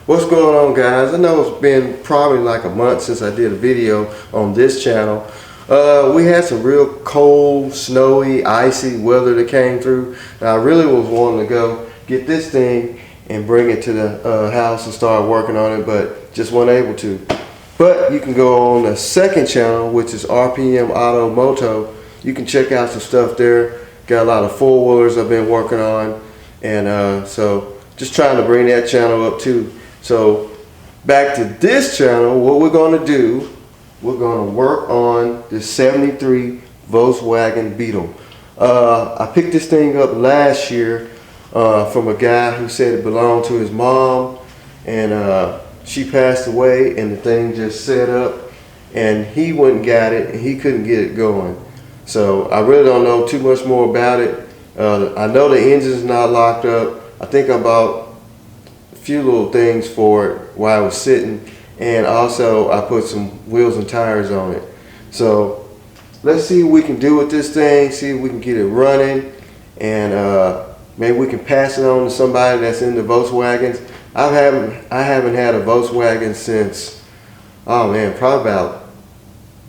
What's going on, guys? I know it's been probably like a month since I did a video on this channel. We had some real cold, snowy, icy weather that came through. And I really was wanting to go get this thing and bring it to the house and start working on it, but just wasn't able to. But you can go on the second channel, which is RPM Auto Moto. You can check out some stuff there. Got a lot of four-wheelers I've been working on, and so just trying to bring that channel up too. So back to this channel, what we're going to do, we're going to work on this 73 Volkswagen Beetle. I picked this thing up last year from a guy who said it belonged to his mom, and she passed away and the thing just set up and he went and got it and he couldn't get it going. So I really don't know too much more about it. I know the engine's not locked up. I think I bought a few little things for it while I was sitting, and also I put some wheels and tires on it. So let's see what we can do with this thing, see if we can get it running, and maybe we can pass it on to somebody that's into Volkswagens. I haven't had a Volkswagen since, oh man, probably about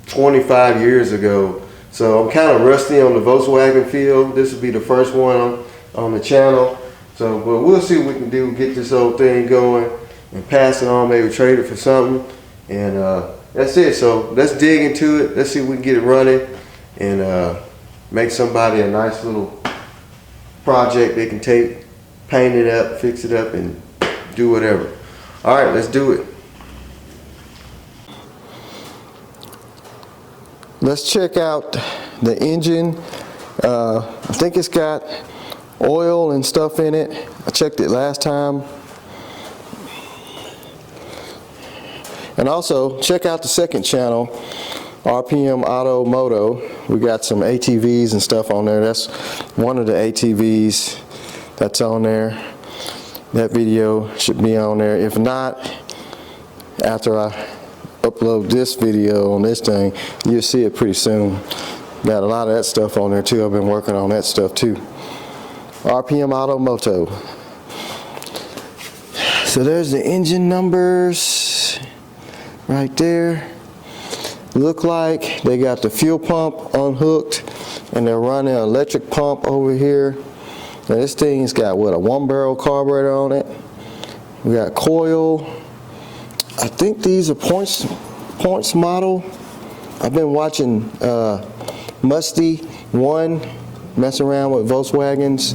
25 years ago. So I'm kind of rusty on the Volkswagen field. This will be the first one on the channel. So, but we'll see what we can do, get this old thing going and pass it on, maybe trade it for something. And that's it. So let's dig into it. Let's see if we can get it running and make somebody a nice little project they can take, paint it up, fix it up, and do whatever. All right, let's do it. Let's check out the engine. I think it's got oil and stuff in it. I checked it last time. And also check out the second channel, RPM Auto Moto. We got some ATVs and stuff on there. That's one of the ATVs that's on there. That video should be on there. If not, after I upload this video on this thing, you'll see it pretty soon. Got a lot of that stuff on there too. I've been working on that stuff too. RPM Auto Moto. So there's the engine numbers right there. Look like they got the fuel pump unhooked and they're running an electric pump over here. Now this thing's got what, a 1-barrel carburetor on it. We got coil. I think these are points model. I've been watching Musty One mess around with Volkswagens,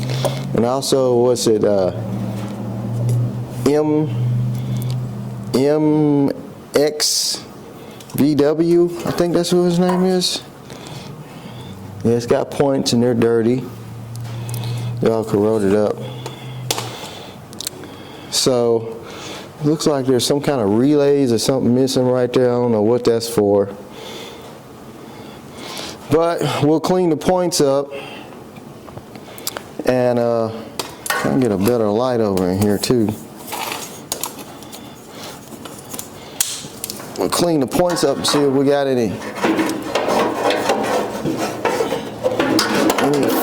and also what's it, MXVW, I think that's what his name is. Yeah, it's got points and they're dirty. They're all corroded up. So looks like there's some kind of relays or something missing right there. I don't know what that's for. But we'll clean the points up, and I can get a better light over in here too. We'll clean the points up and see if we got any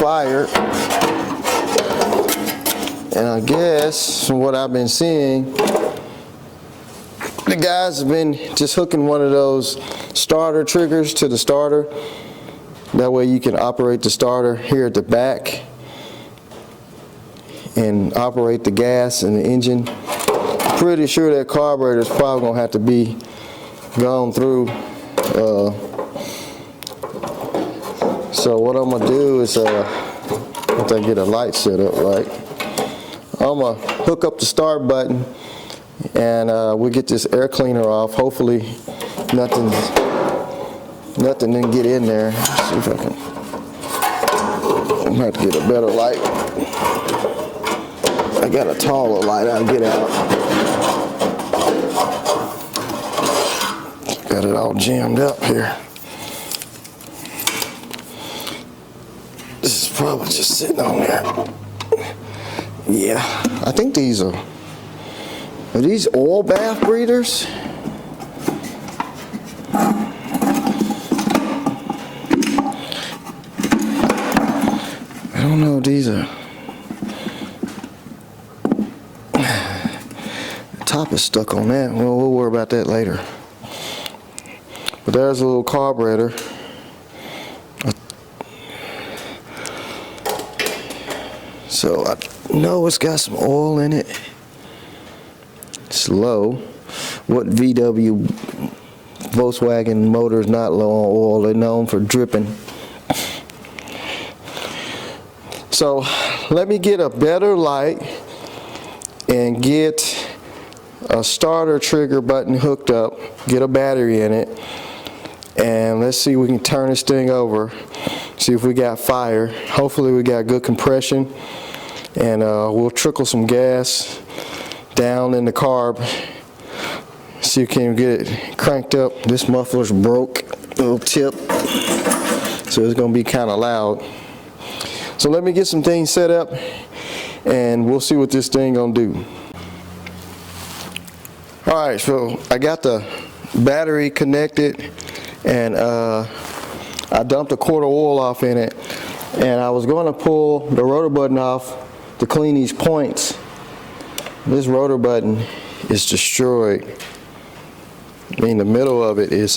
fire. And I guess from what I've been seeing, the guys have been just hooking one of those starter triggers to the starter. That way you can operate the starter here at the back and operate the gas and the engine. I'm pretty sure that carburetor is probably going to have to be gone through. So what I'm going to do is, once I get a light set up right, I'm going to hook up the start button and we'll get this air cleaner off. Hopefully nothing didn't get in there. Let's see if I can. I'm gonna have to get a better light. I got a taller light I'll get out. Got it all jammed up here. This is probably just sitting on there. Yeah, I think these are these oil bath breathers? I don't know, these are top is stuck on that. Well, we'll worry about that later. But there's a little carburetor. So I know it's got some oil in it. It's low. What VW Volkswagen motor is not low on oil? They're known for dripping. So let me get a better light and get a starter trigger button hooked up, get a battery in it, and let's see if we can turn this thing over, see if we got fire. Hopefully we got good compression, and we'll trickle some gas down in the carb, see if we can get it cranked up. This muffler's broke, little tip, so it's gonna be kind of loud. So let me get some things set up and we'll see what this thing gonna do. Alright, so I got the battery connected, and I dumped a quart of oil off in it, and I was going to pull the rotor button off to clean these points. This rotor button is destroyed. I mean, the middle of it is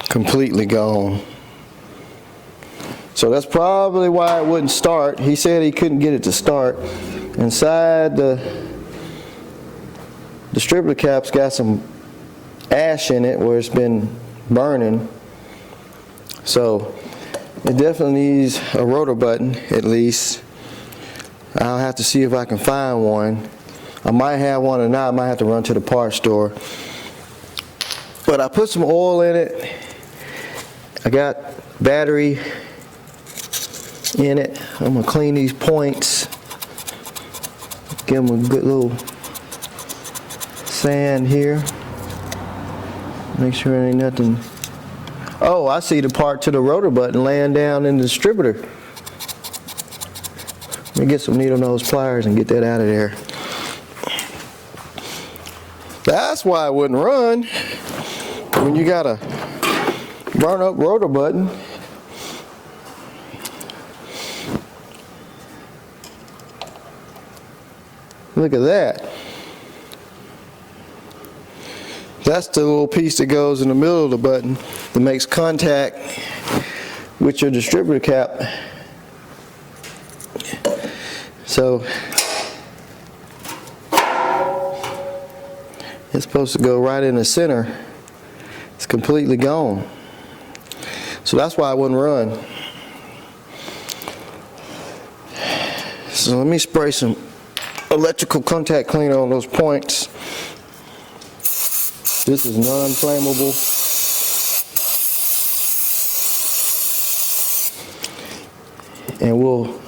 completely gone. So that's probably why it wouldn't start. He said he couldn't get it to start. Inside the distributor cap's got some ash in it where it's been burning. So it definitely needs a rotor button at least. I'll have to see if I can find one. I might have one or not. I might have to run to the parts store. But I put some oil in it. I got battery in it. I'm gonna clean these points, give them a good little sand here, make sure there ain't nothing. Oh, I see the part to the rotor button laying down in the distributor. Let me get some needle nose pliers and get that out of there. That's why it wouldn't run when you got a burn up rotor button. Look at that. That's the little piece that goes in the middle of the button that makes contact with your distributor cap. So it's supposed to go right in the center. It's completely gone. So that's why I wouldn't run. So let me spray some electrical contact cleaner on those points. This is non-flammable. And we'll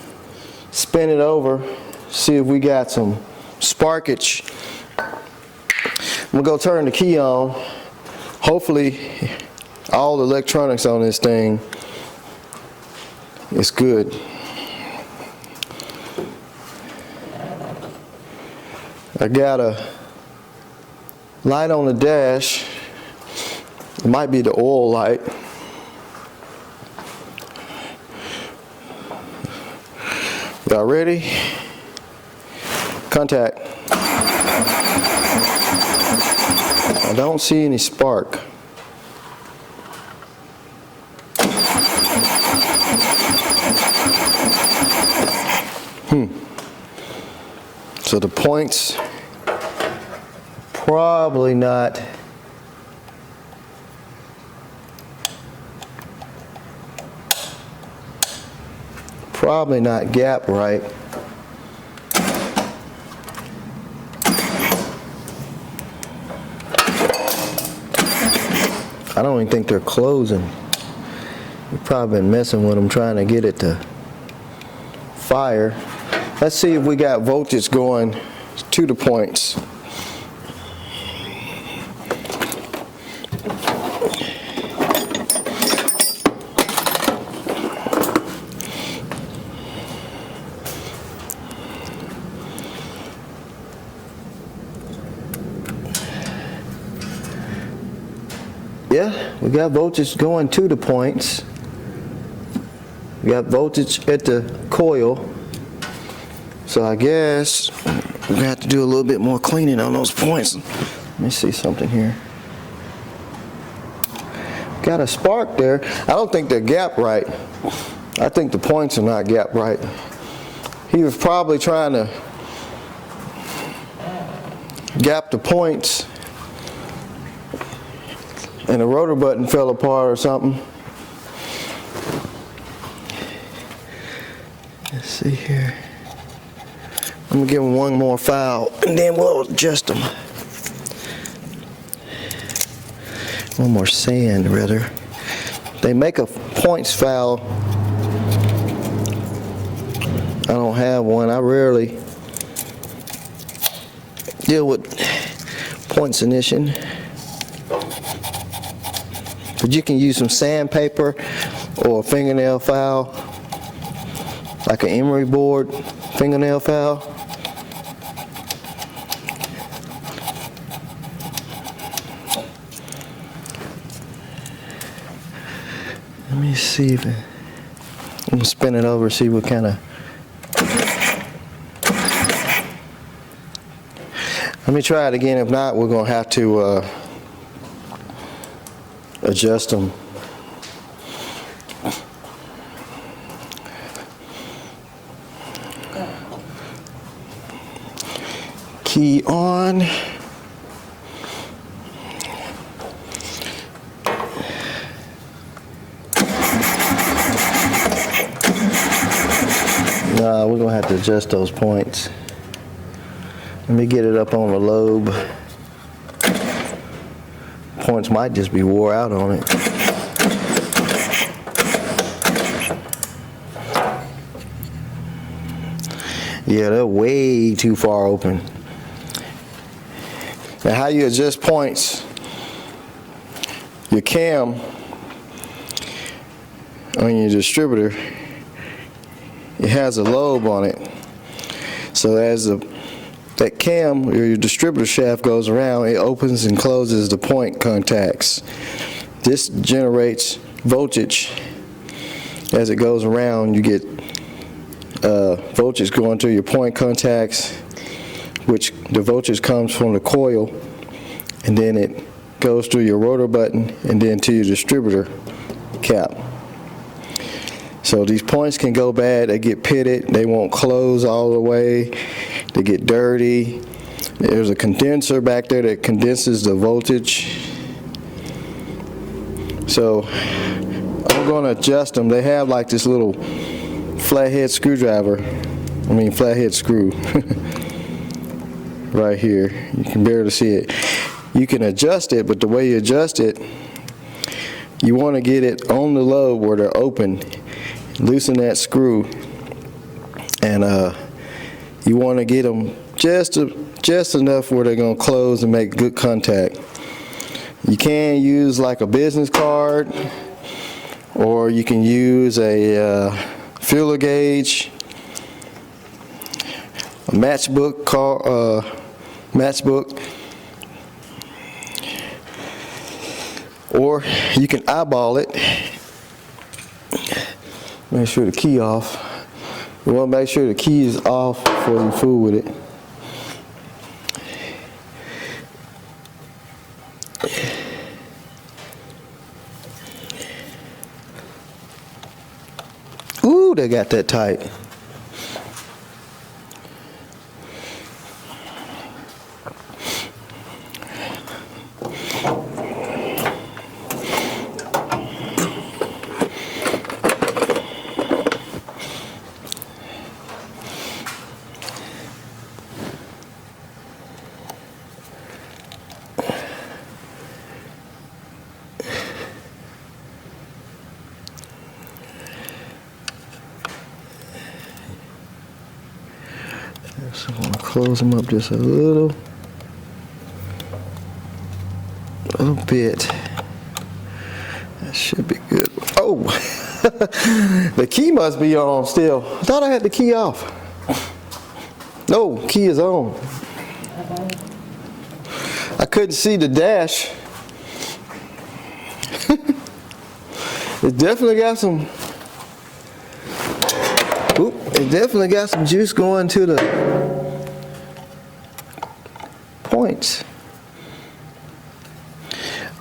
spin it over, see if we got some sparkage. I'm gonna go turn the key on. Hopefully all the electronics on this thing is good. I got a light on the dash. It might be the oil light. Y'all ready? Contact. I don't see any spark. So the points probably not gap right. I don't even think they're closing. We've probably been messing with them trying to get it to fire. Let's see if we got voltage going to the points. Yeah, we got voltage going to the points. We got voltage at the coil. So I guess we're gonna have to do a little bit more cleaning on those points. Let me see something here. Got a spark there. I don't think they're gapped right. I think the points are not gapped right. He was probably trying to gap the points and the rotor button fell apart or something. Let's see here. I'm gonna give them one more foul and then we'll adjust them. One more sand, rather. They make a points foul. I don't have one. I rarely deal with points ignition. But you can use some sandpaper or a fingernail file, like an emery board fingernail file. Let me see if I'm gonna spin it over, see what kind of. Let me try it again. If not, we're gonna have to adjust them. Key on. We're gonna have to adjust those points. Let me get it up on the lobe. Points might just be wore out on it. Yeah, they're way too far open. Now, how you adjust points? Your cam on your distributor, it has a lobe on it. So as that cam or your distributor shaft goes around, it opens and closes the point contacts. This generates voltage. As it goes around, you get voltage going through your point contacts, which the voltage comes from the coil, and then it goes through your rotor button and then to your distributor cap. So these points can go bad, they get pitted, they won't close all the way, they get dirty. There's a condenser back there that condenses the voltage. So I'm going to adjust them. They have like this little flathead screwdriver, flathead screw right here. You can barely see it. You can adjust it, but the way you adjust it, you want to get it on the lobe where they're open. Loosen that screw, and you want to get them just enough where they're going to close and make good contact. You can use like a business card, or you can use a feeler gauge, a matchbook or you can eyeball it. Make sure the key off. You want to make sure the key is off before you fool with it. Ooh, they got that tight. So I'm going to close them up just a little bit. That should be good. Oh, the key must be on still. I thought I had the key off. No, key is on. I couldn't see the dash. It definitely got some Oop, it definitely got some juice going to the points.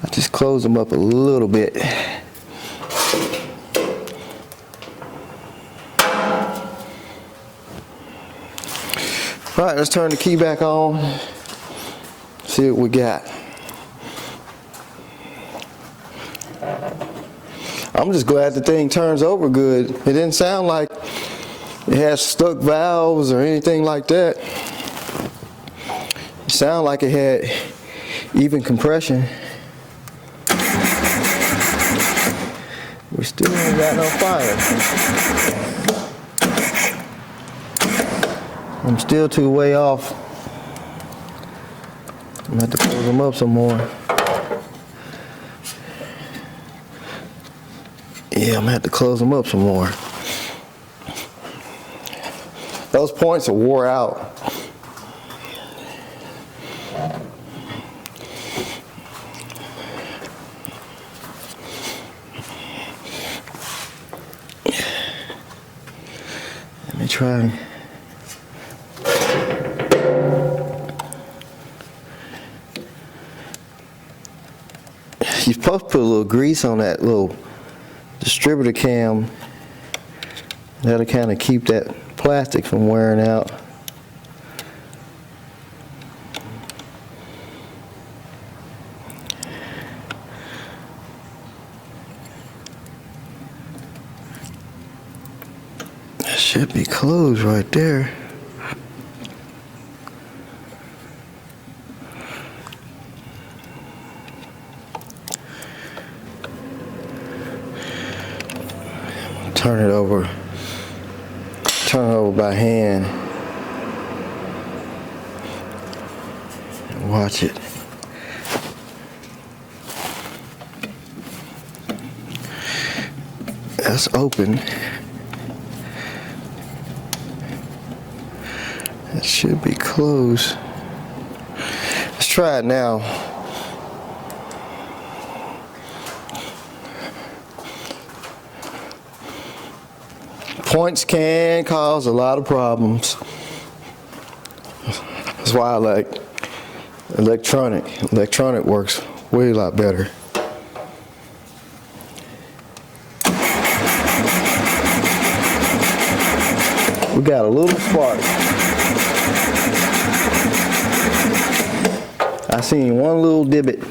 I just close them up a little bit. All right, let's turn the key back on. See what we got. I'm just glad the thing turns over good. It didn't sound like it has stuck valves or anything like that. It sounded like it had even compression. We still ain't got no fire. I'm still too way off. I'm gonna have to close them up some more. Yeah, I'm gonna have to close them up some more. Those points are wore out. Let me try. You're supposed to put a little grease on that little distributor cam. That'll kind of keep that plastic from wearing out. That should be closed right there. Turn it over by hand and watch it. That's open. That should be closed. Let's try it now. Points can cause a lot of problems. That's why I like electronic. Electronic works way a lot better. We got a little spark. I seen one little divot.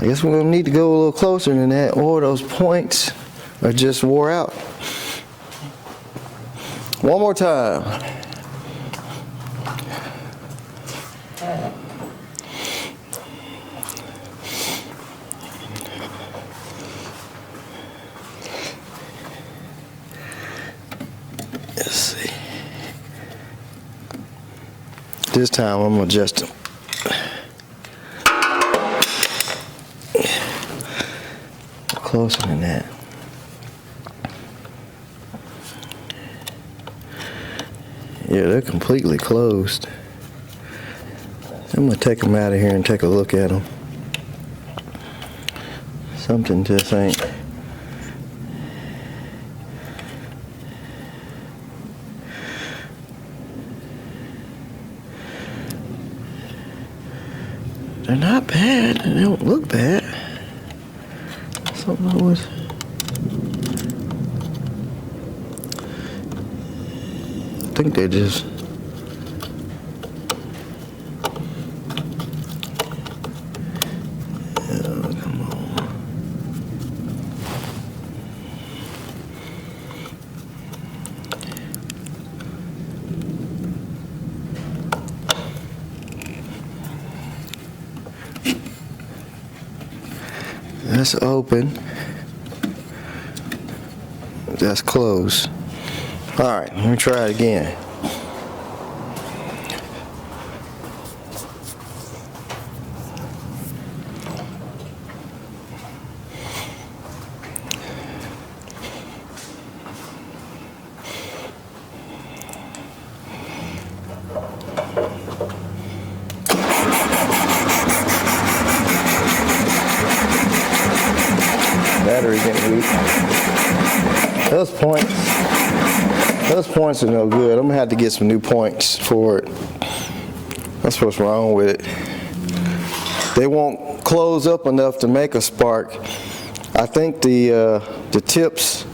I guess we're gonna need to go a little closer than that, or those points are just wore out. One more time. Let's see. This time I'm gonna adjust them. Closer than that. Yeah, they're completely closed. I'm gonna take them out of here and take a look at them. Something just ain't. They're not bad. They don't look bad. Something was. I think they just. Oh, come on. That's open. That's closed. All right, let me try it again. battery getting weak. Those points are no good. I'm gonna have to get some new points for it. That's what's wrong with it. They won't close up enough to make a spark. I think the tips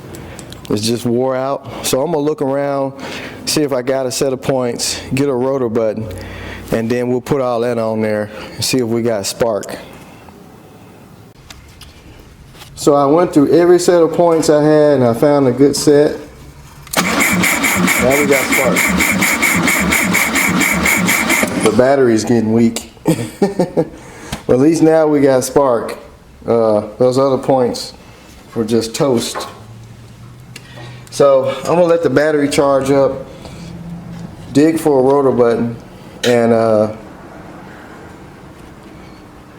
is just wore out. So I'm gonna look around, see if I got a set of points, get a rotor button, and then we'll put all that on there and see if we got a spark. So I went through every set of points I had and I found a good set. Now we got spark. The battery's getting weak. Well, at least now we got spark. Those other points were just toast. So I'm gonna let the battery charge up, dig for a rotor button, and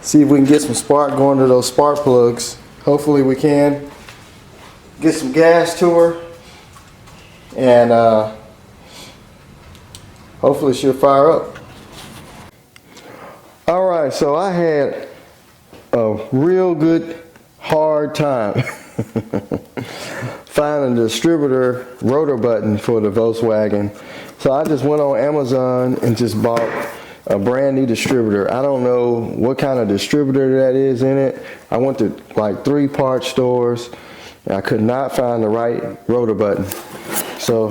see if we can get some spark going to those spark plugs. Hopefully we can get some gas to her, and hopefully she'll fire up. Alright, so I had a real good hard time finding the distributor rotor button for the Volkswagen. So I just went on Amazon and just bought a brand new distributor. I don't know what kind of distributor that is in it. I went to like 3 parts stores and I could not find the right rotor button. So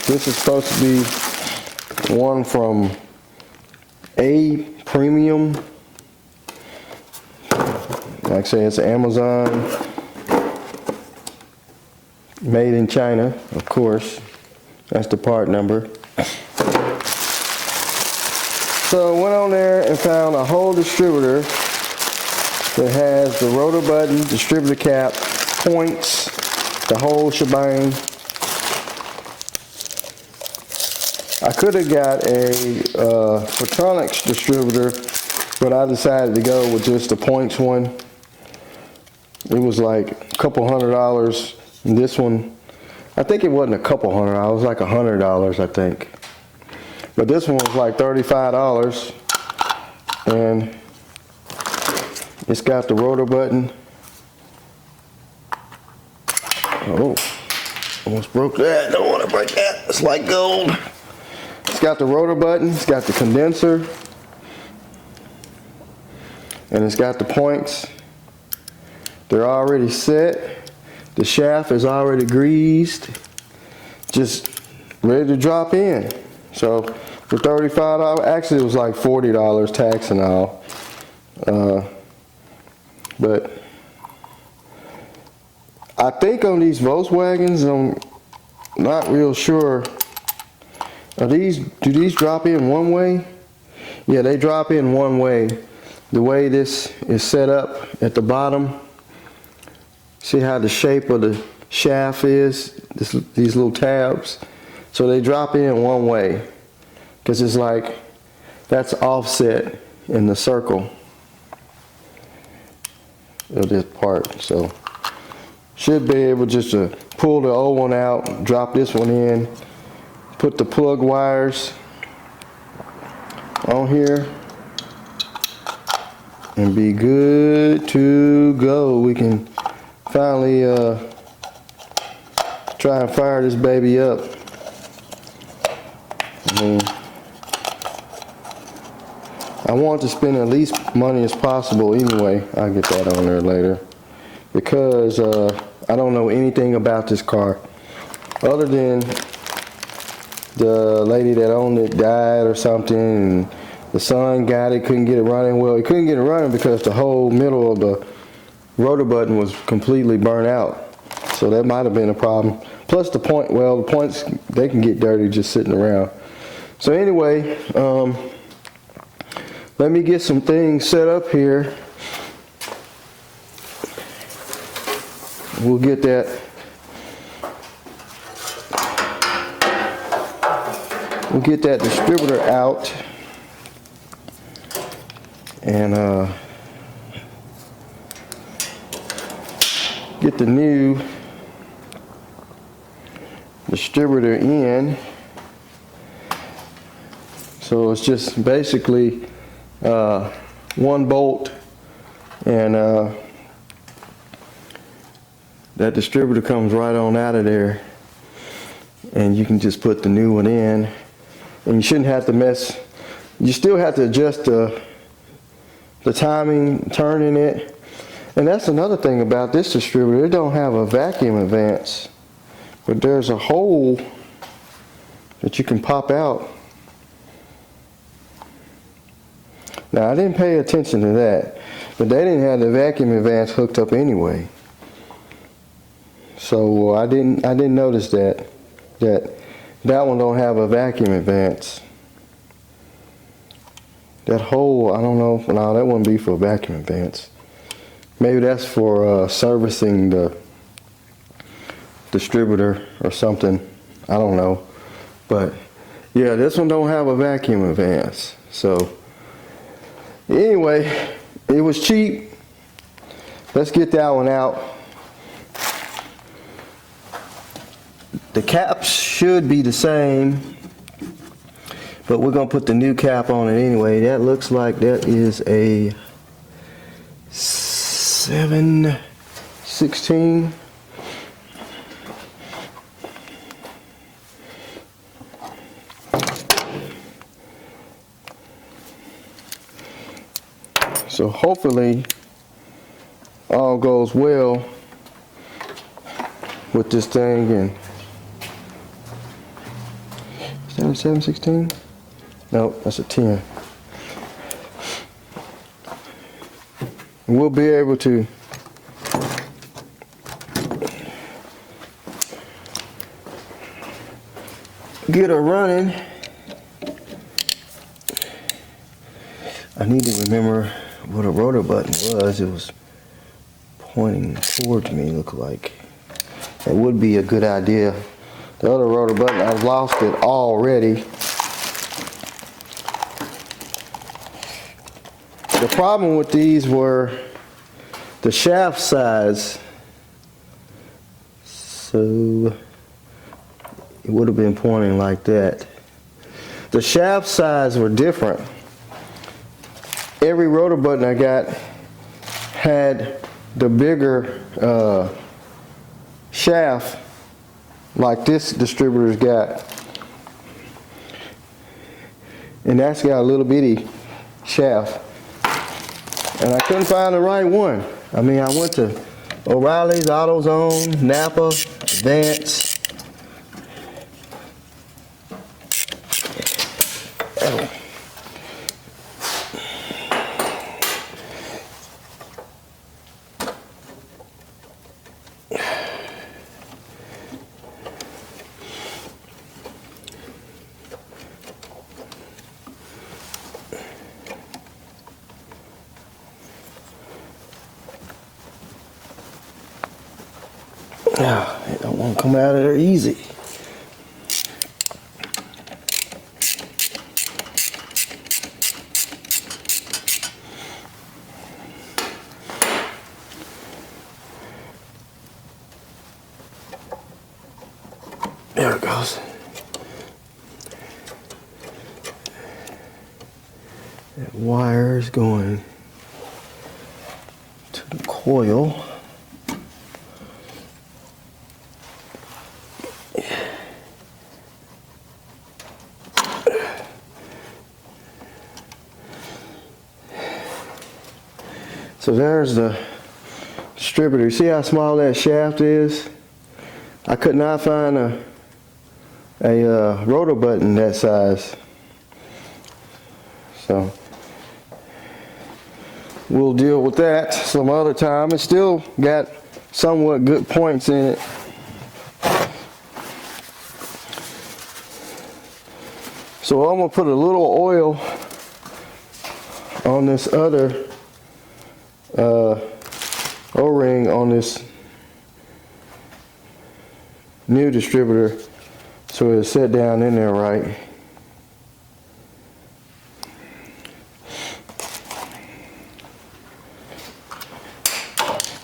this is supposed to be one from A Premium. Like I say, it's Amazon, made in China, of course. That's the part number. So I went on there and found a whole distributor that has the rotor button, distributor cap, points, the whole shebang. I could have got a Photonics distributor, but I decided to go with just the points one. It was like a couple $100. And this one, I think it wasn't a couple $100, it was like $100, I think. But this one was like $35, and it's got the rotor button. Oh, almost broke that. Don't want to break that. It's like gold. It's got the rotor button, it's got the condenser, and it's got the points. They're already set. The shaft is already greased, just ready to drop in. So for $35, actually it was like $40 tax and all. But I think on these Volkswagens, I'm not real sure. Do these drop in one way? Yeah, they drop in one way. The way this is set up at the bottom. See how the shape of the shaft is? These little tabs. So they drop in one way, because it's like that's offset in the circle of this part. So should be able just to pull the old one out, drop this one in, put the plug wires on here, and be good to go. We can finally try and fire this baby up. I want to spend the least money as possible anyway. I'll get that on there later, because I don't know anything about this car other than the lady that owned it died or something, and the son got it, couldn't get it running. Well, he couldn't get it running because the whole middle of the rotor button was completely burnt out, so that might have been a problem. Plus the points, they can get dirty just sitting around. So anyway, let me get some things set up here. We'll get that distributor out, and get the new distributor in. So it's just basically one bolt and that distributor comes right on out of there, and you can just put the new one in, and you shouldn't have to mess. You still have to adjust the timing, turning it. And that's another thing about this distributor. It don't have a vacuum advance, but there's a hole that you can pop out. Now, I didn't pay attention to that, but they didn't have the vacuum advance hooked up anyway. So I didn't notice that one don't have a vacuum advance. That hole, I don't know. No, that wouldn't be for a vacuum advance. Maybe that's for servicing the distributor or something. I don't know. But yeah, this one don't have a vacuum advance. So anyway, it was cheap. Let's get that one out. The caps should be the same, but we're gonna put the new cap on it anyway. That looks like that is a 7/16. So hopefully all goes well with this thing. And is that a 7/16? No, that's a 10. And we'll be able to get her running. I need to remember what a rotor button was. It was pointing towards me, looked like. That would be a good idea. The other rotor button, I've lost it already. The problem with these were the shaft size. So it would have been pointing like that. The shaft size were different. Every rotor button I got had the bigger shaft like this distributor's got, and that's got a little bitty shaft, and I couldn't find the right one. I mean, I went to O'Reilly's, AutoZone, Napa, Advance. It don't want to come out of there easy. There it goes. That wire is going to the coil. So there's the distributor. You see how small that shaft is? I could not find a rotor button that size. So we'll deal with that some other time. It's still got somewhat good points in it. So I'm gonna put a little oil on this other O-ring on this new distributor so it'll set down in there right.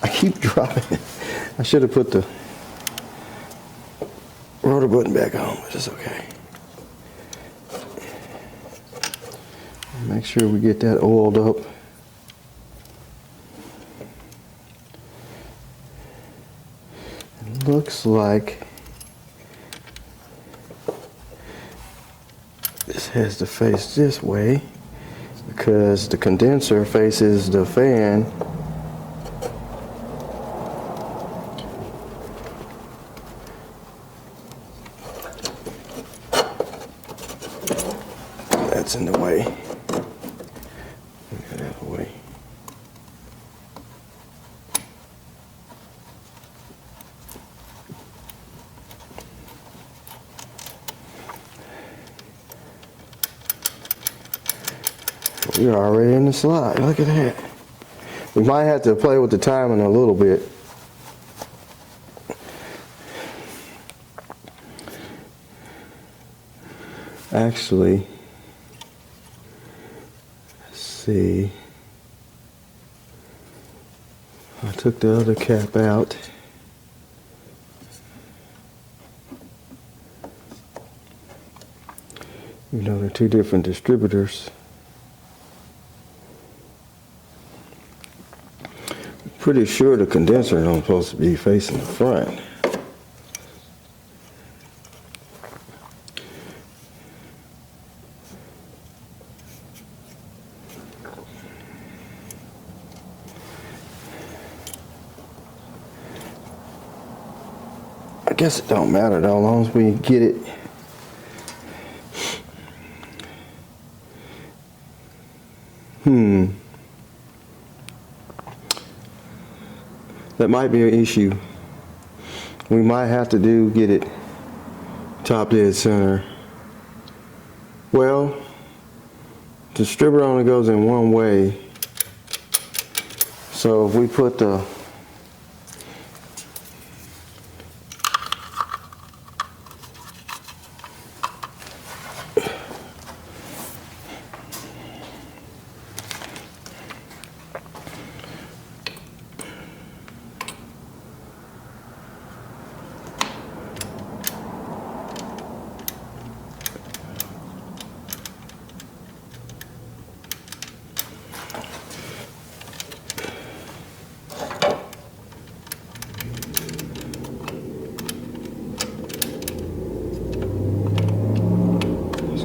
I keep dropping it. I should have put the rotor button back on, but it's okay. Make sure we get that oiled up. looks like this has to face this way because the condenser faces the fan. That's in the way. Get out of the way. We're already in the slide. Look at that. We might have to play with the timing a little bit. Actually, let's see. I took the other cap out. You know, they're two different distributors. Pretty sure the condenser is supposed to be facing the front. I guess it don't matter though, as long as we get it. That might be an issue. We might have to get it top dead center. Well, the distributor only goes in one way. So if we put the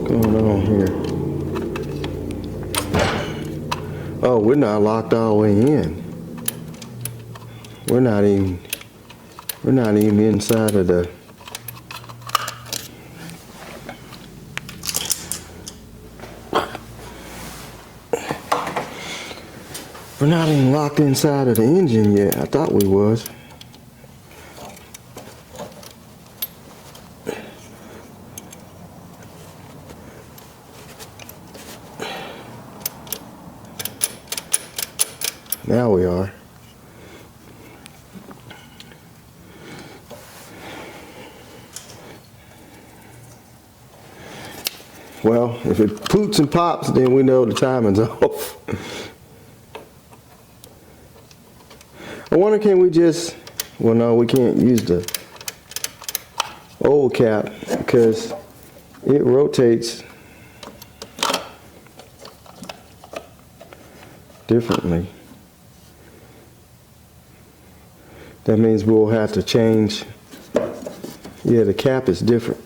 going on here? Oh, we're not locked all the way in. We're not even inside of the We're not even locked inside of the engine yet. I thought we was. Now we are. Well, if it poots and pops, then we know the timing's off. I wonder, can we just, well no, we can't use the old cap because it rotates differently. That means we'll have to change. Yeah, the cap is different.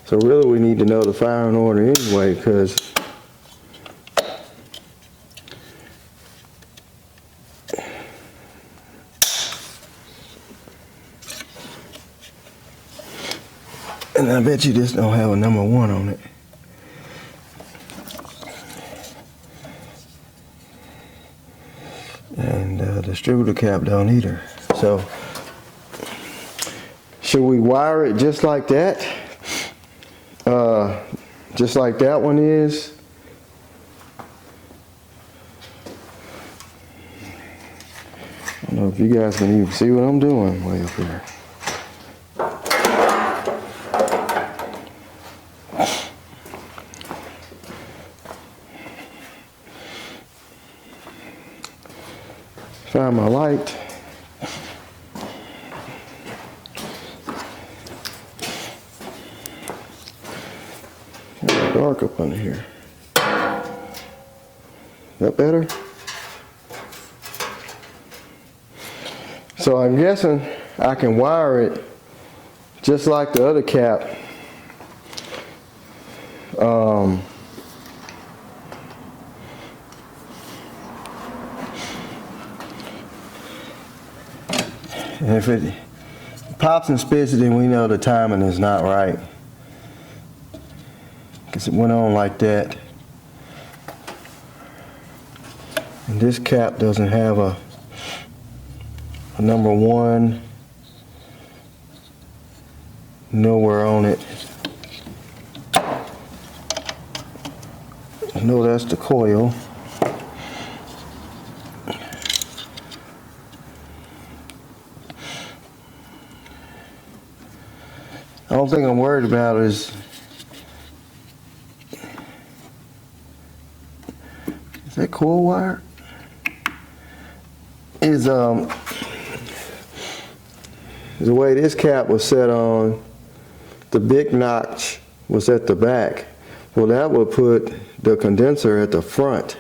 So really we need to know the firing order anyway, because and I bet you this don't have a number 1 on it. And the distributor cap don't either. So should we wire it just like that? Just like that one is. I don't know if you guys can even see what I'm doing way up here. find my light. It's dark up under here. Is that better? So I'm guessing I can wire it just like the other cap. And if it pops and spits, then we know the timing is not right, because it went on like that. And this cap doesn't have a number 1 nowhere on it. I know that's the coil. The only thing I'm worried about is that coil wire? Is the way this cap was set on, the big notch was at the back. Well, that would put the condenser at the front.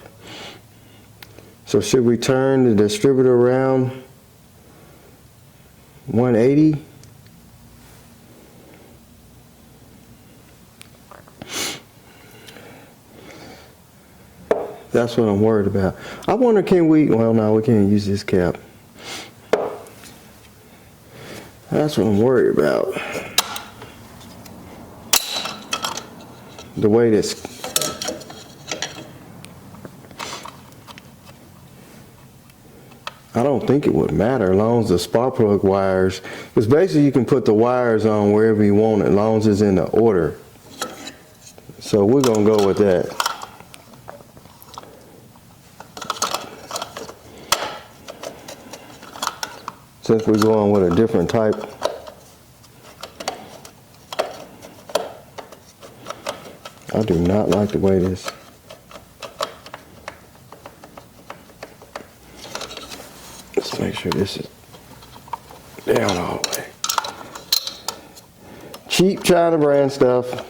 So should we turn the distributor around 180? That's what I'm worried about. I wonder, can we, well, no, we can't use this cap. That's what I'm worried about. The way this, I don't think it would matter as long as the spark plug wires, because basically you can put the wires on wherever you want it as long as it's in the order. So we're going to go with that. Since we're going with a different type. I do not like the way this. Let's make sure this is down all the way. Cheap China brand stuff.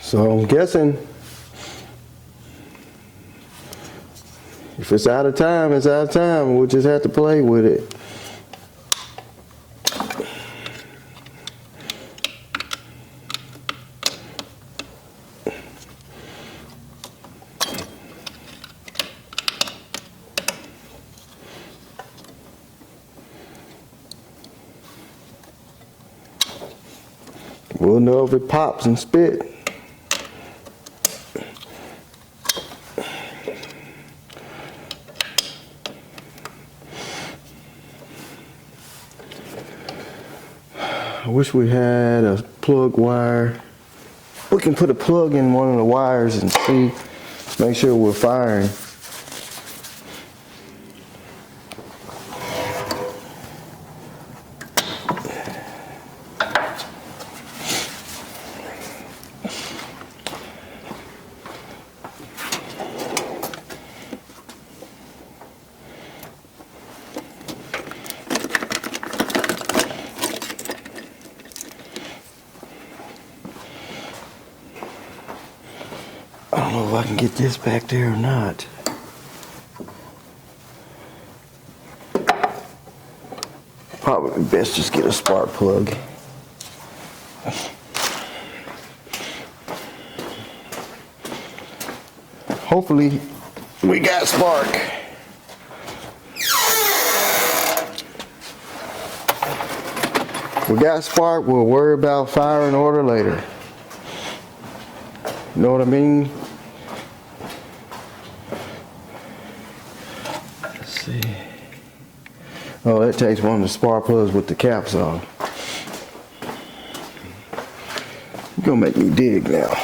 So I'm guessing if it's out of time, it's out of time. We'll just have to play with it. We'll know if it pops and spit. I wish we had a plug wire. We can put a plug in one of the wires and see, make sure we're firing. I don't know if I can get this back there or not. Probably best just get a spark plug. Hopefully we got spark. We got spark, we'll worry about fire and order later. You know what I mean? Let's see. Oh, that takes one of the spark plugs with the caps on. You're gonna make me dig now.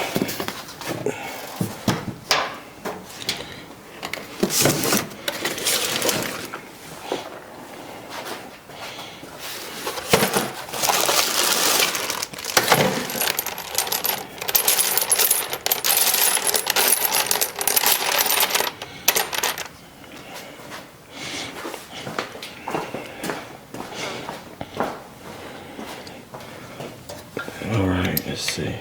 Let's see.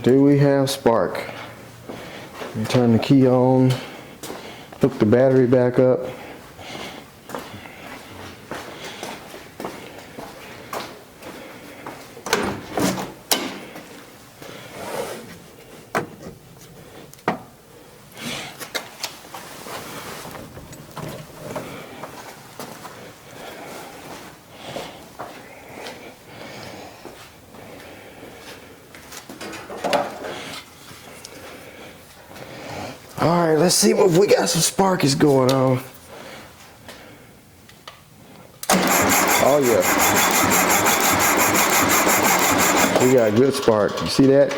Do we have spark? Let me turn the key on, hook the battery back up. Alright, let's see if we got some sparkers going on. Oh yeah. We got good spark. You see that?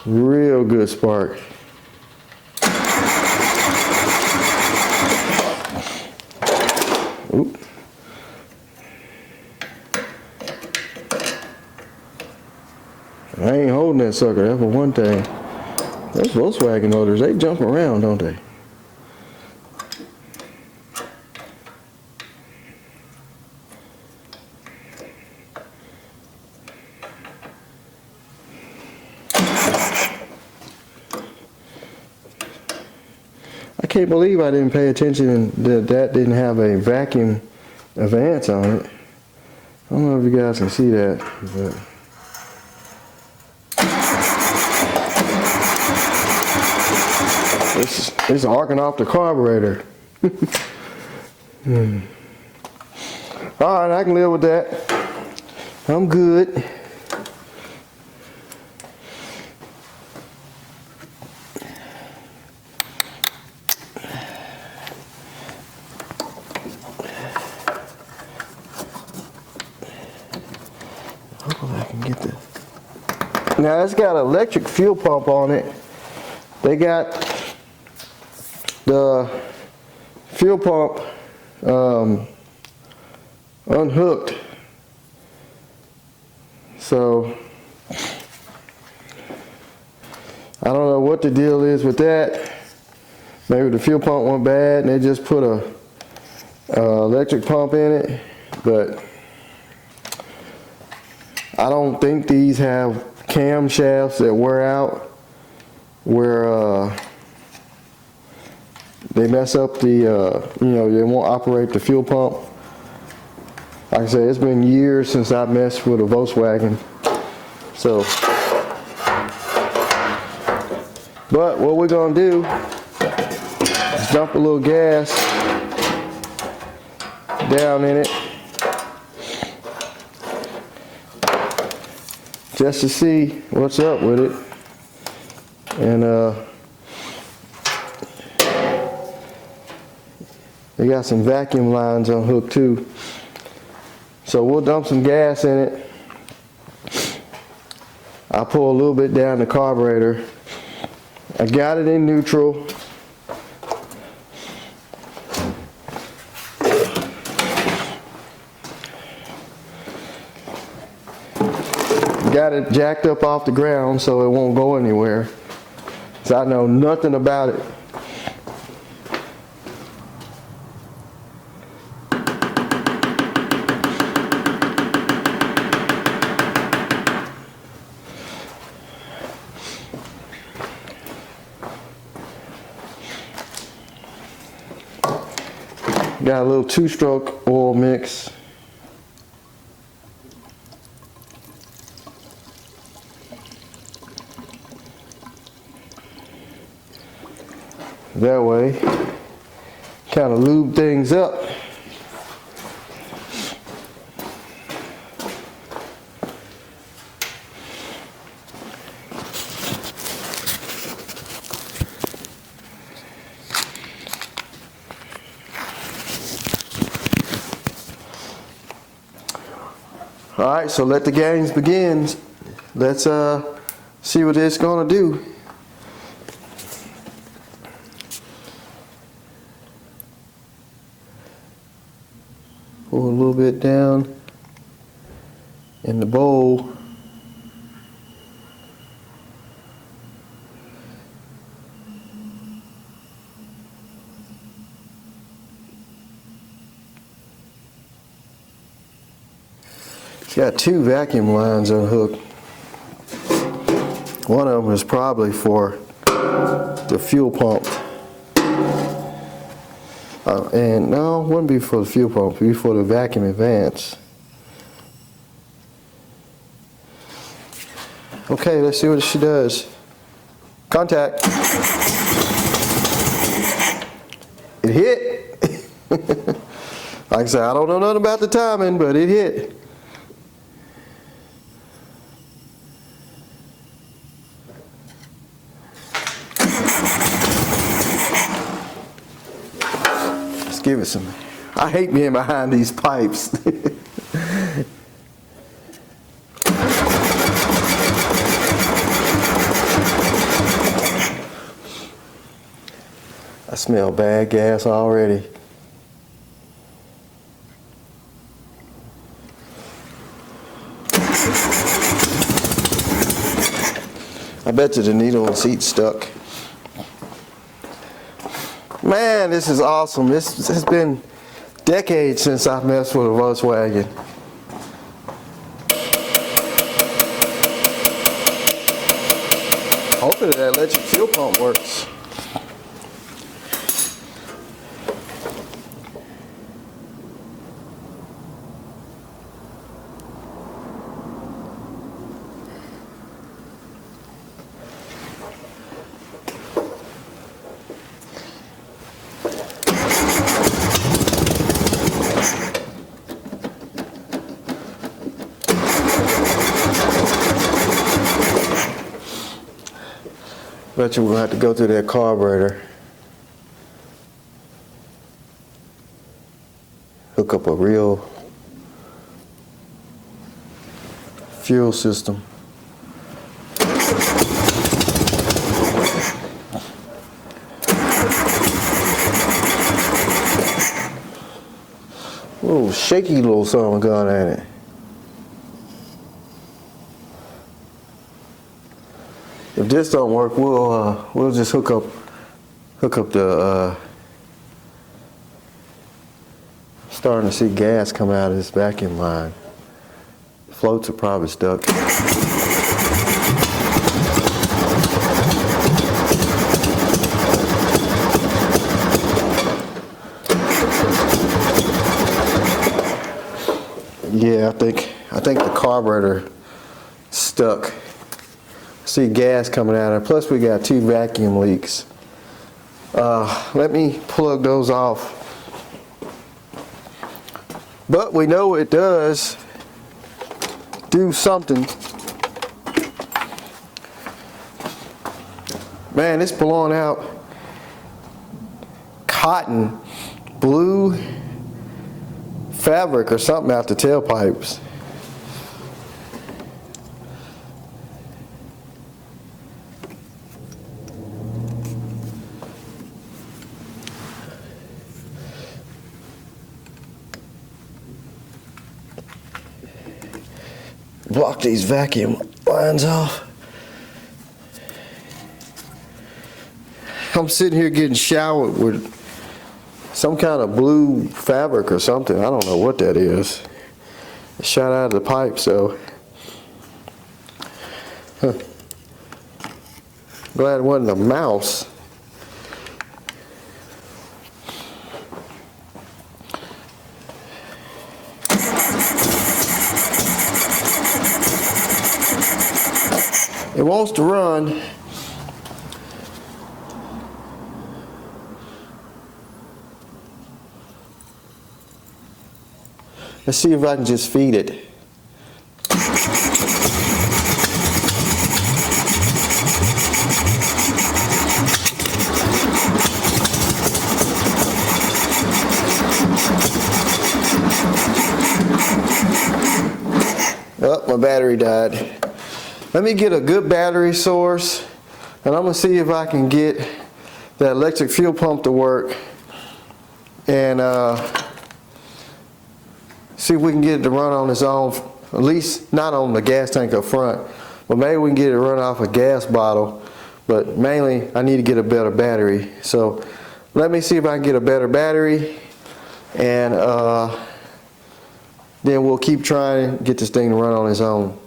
Real good spark. Oop. I ain't holding that sucker, that's for one thing. Those Volkswagen motors, they jump around, don't they? I can't believe I didn't pay attention that that didn't have a vacuum advance on it. I don't know if you guys can see that, but it's arcing off the carburetor. Alright, I can live with that. I'm good. Hopefully I can get this. Now it's got an electric fuel pump on it. They got the fuel pump unhooked, so I don't know what the deal is with that. Maybe the fuel pump went bad and they just put a electric pump in it, but I don't think these have camshafts that wear out where they mess up the, you know, they won't operate the fuel pump. Like I say, it's been years since I messed with a Volkswagen. So, but what we're gonna do is dump a little gas down in it just to see what's up with it. And they got some vacuum lines unhooked too. So we'll dump some gas in it. I'll pull a little bit down the carburetor. I got it in neutral. Got it jacked up off the ground so it won't go anywhere. So I know nothing about it. Got a little two-stroke oil mix. That way, kind of lube things up. All right, so let the games begin. Let's see what it's gonna do. Pour a little bit down in the bowl. Got two vacuum lines unhooked. One of them is probably for the fuel pump. And no, it wouldn't be for the fuel pump, it would be for the vacuum advance. Okay, let's see what she does. Contact. It hit. Like I said, I don't know nothing about the timing, but it hit. Let's give it some. I hate being behind these pipes. I smell bad gas already. I bet you the needle and seat stuck. Man, this is awesome. This has been decades since I've messed with a Volkswagen. Hopefully that electric fuel pump works. Bet you we'll have to go through that carburetor. Hook up a real fuel system. Little shaky little something going at it. If this don't work, we'll just hook up the. Starting to see gas come out of this vacuum line. Floats are probably stuck. Yeah, I think the carburetor stuck. See gas coming out of it. Plus we got two vacuum leaks. Let me plug those off. But we know it does do something. Man, it's blowing out cotton, blue fabric or something out the tailpipes. Block these vacuum lines off. I'm sitting here getting showered with some kind of blue fabric or something. I don't know what that is. It shot out of the pipe, so. Glad it wasn't a mouse. It wants to run. Let's see if I can just feed it. Oh, my battery died. Let me get a good battery source, and I'm going to see if I can get that electric fuel pump to work, and see if we can get it to run on its own, at least not on the gas tank up front, but maybe we can get it to run off a gas bottle, but mainly I need to get a better battery. So let me see if I can get a better battery, and then we'll keep trying to get this thing to run on its own.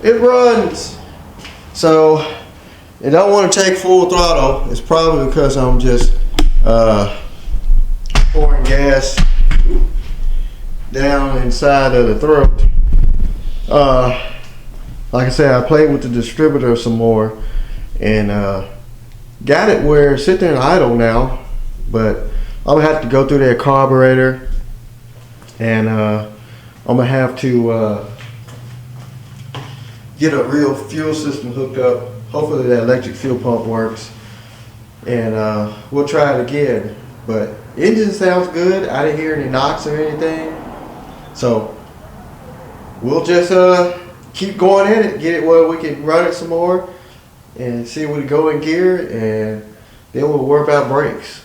It runs. So it don't want to take full throttle. It's probably because I'm just pouring gas down inside of the throat. Like I said, I played with the distributor some more and got it where it's sitting there idle now, but I'm gonna have to go through that carburetor and I'm gonna have to get a real fuel system hooked up. Hopefully that electric fuel pump works, and we'll try it again. But engine sounds good. I didn't hear any knocks or anything, so we'll just keep going at it, get it where we can run it some more and see what it go in gear, and then we'll worry about brakes.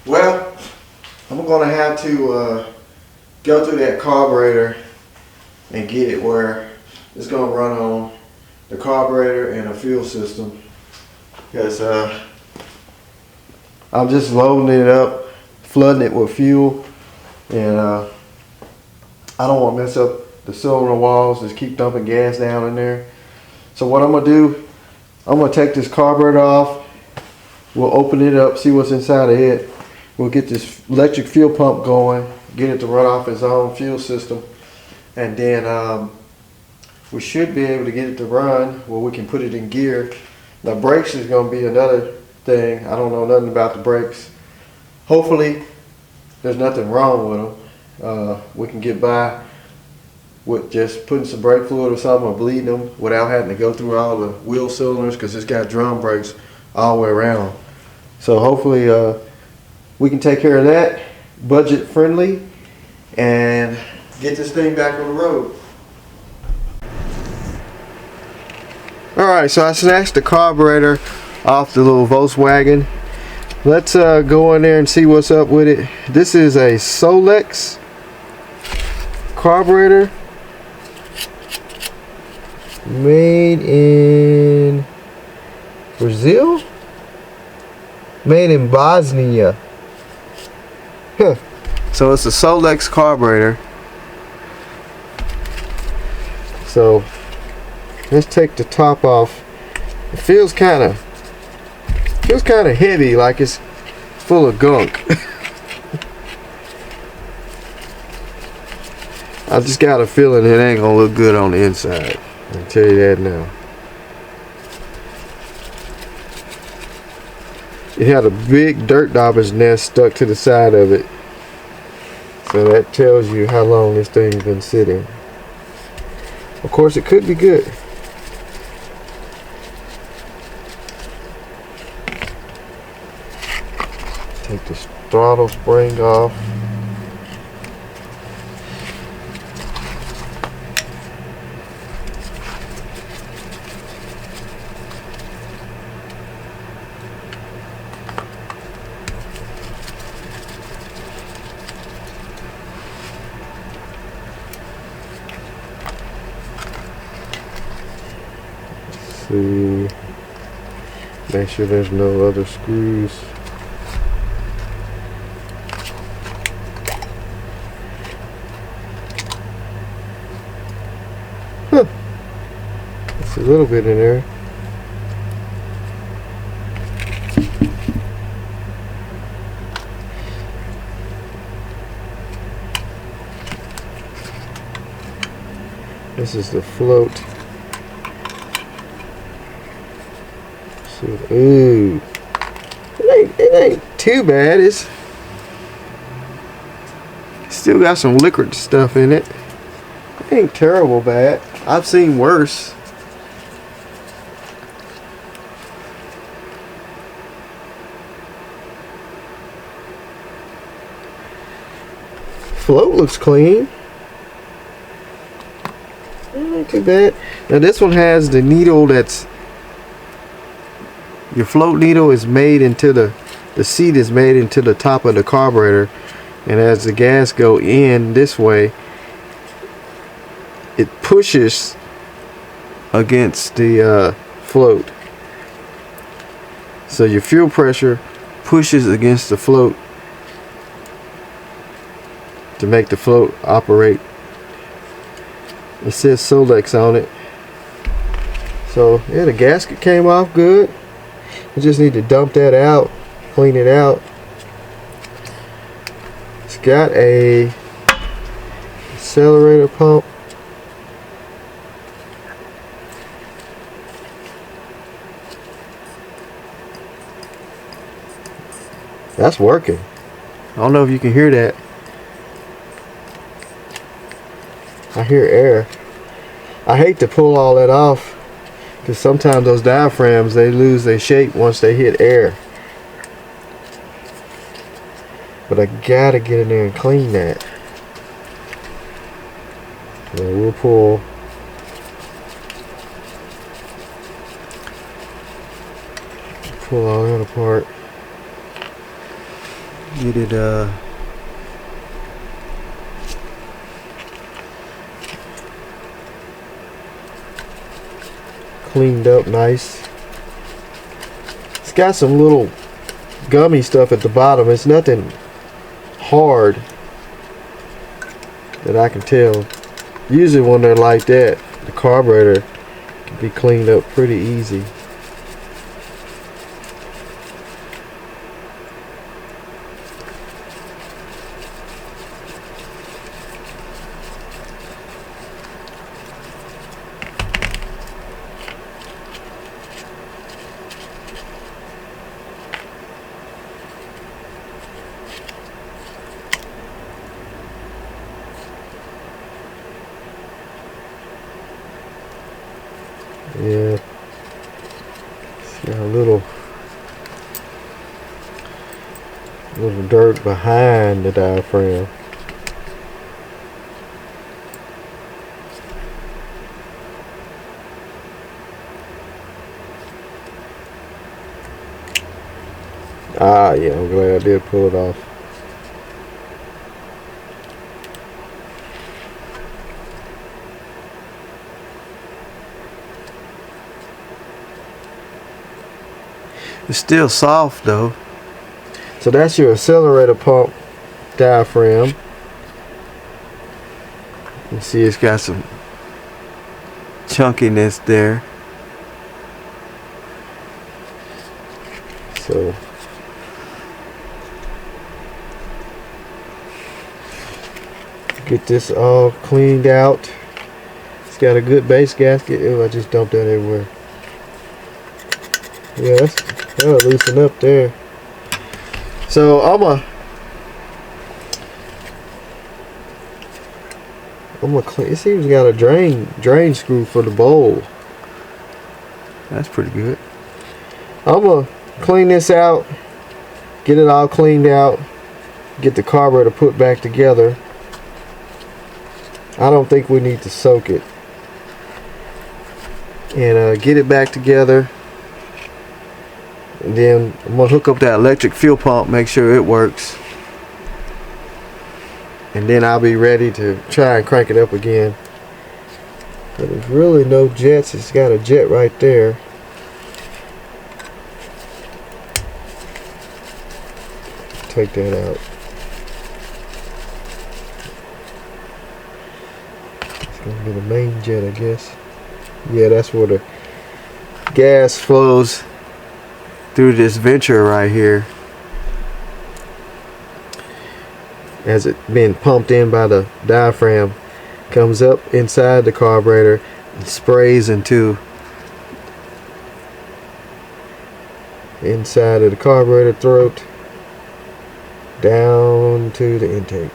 Well, I'm gonna have to go through that carburetor and get it where it's gonna run on the carburetor and a fuel system, because I'm just loading it up, flooding it with fuel, and I don't want to mess up the cylinder walls, just keep dumping gas down in there. So what I'm going to do, I'm going to take this carburetor off. We'll open it up, see what's inside of it. We'll get this electric fuel pump going, get it to run off its own fuel system. And then we should be able to get it to run where we can put it in gear. Now brakes is going to be another thing. I don't know nothing about the brakes. Hopefully there's nothing wrong with them. We can get by with just putting some brake fluid or something or bleeding them without having to go through all the wheel cylinders, because it's got drum brakes all the way around. So hopefully we can take care of that, budget friendly, and get this thing back on the road. Alright, so I snatched the carburetor off the little Volkswagen. Let's go in there and see what's up with it. This is a Solex carburetor made in Brazil? Made in Bosnia. Huh. So it's a Solex carburetor. So let's take the top off. It feels kind of heavy, like it's full of gunk. I just got a feeling it ain't gonna look good on the inside. I'll tell you that now. It had a big dirt dauber's nest stuck to the side of it. So that tells you how long this thing's been sitting. Of course, it could be good. Take the throttle spring off. See, make sure there's no other screws. Huh. That's a little bit in there. This is the float. Ooh, it ain't too bad. It's still got some liquid stuff in it. It ain't terrible bad. I've seen worse. Float looks clean. Ain't too bad. Now this one has the needle that's, your float needle is made into the seat is made into the top of the carburetor, and as the gas go in this way, it pushes against the float. So your fuel pressure pushes against the float to make the float operate. It says Solex on it. So yeah, the gasket came off good. We just need to dump that out, clean it out. It's got a accelerator pump. That's working. I don't know if you can hear that. I hear air. I hate to pull all that off, because sometimes those diaphragms, they lose their shape once they hit air. But I gotta get in there and clean that. So we'll pull all that apart. Get it cleaned up nice. It's got some little gummy stuff at the bottom. It's nothing hard. that I can tell. Usually when they're like that, the carburetor can be cleaned up pretty easy. Yeah, it's got a little dirt behind the diaphragm. Ah, yeah, I'm glad I did pull it off. It's still soft though. So that's your accelerator pump diaphragm. You see it's got some chunkiness there. So get this all cleaned out. It's got a good base gasket. Ew, I just dumped that everywhere. Yeah, that'll loosen up there. So I'm gonna clean. It seems got a drain screw for the bowl. That's pretty good. I'm gonna clean this out, get it all cleaned out, get the carburetor put back together. I don't think we need to soak it, and get it back together. And then I'm gonna hook up that electric fuel pump, make sure it works, and then I'll be ready to try and crank it up again. But there's really no jets. It's got a jet right there. Take that out. It's gonna be the main jet, I guess. Yeah, that's where the gas flows through this venture right here, as it being pumped in by the diaphragm, comes up inside the carburetor and sprays into inside of the carburetor throat down to the intake.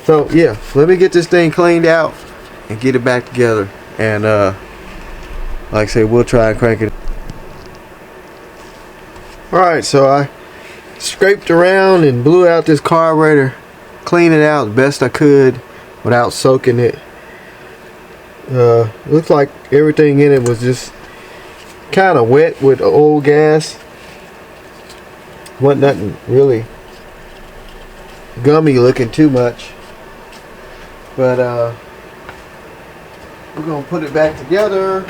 So yeah, let me get this thing cleaned out and get it back together, and like I say, we'll try and crank it. Alright, so I scraped around and blew out this carburetor, cleaned it out the best I could without soaking it. Looks like everything in it was just kind of wet with old gas. Wasn't nothing really gummy looking too much. But we're going to put it back together.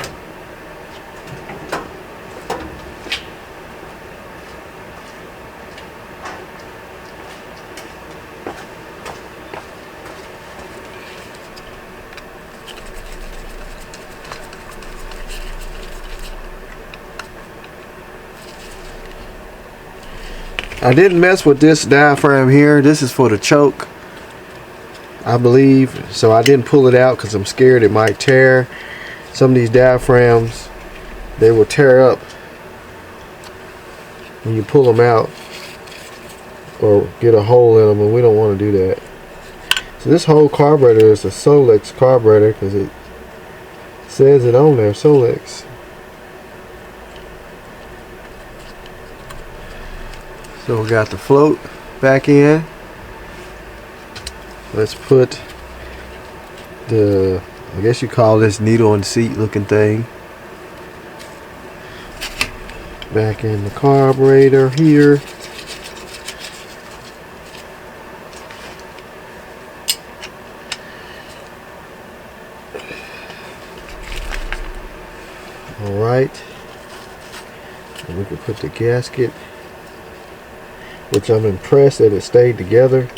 I didn't mess with this diaphragm here. This is for the choke, I believe. So I didn't pull it out because I'm scared it might tear. Some of these diaphragms, they will tear up when you pull them out or get a hole in them, and we don't want to do that. So this whole carburetor is a Solex carburetor because it says it on there, Solex. So we got the float back in. Let's put the, I guess you call this needle and seat looking thing, back in the carburetor here. Alright. And we can put the gasket, which I'm impressed that it stayed together.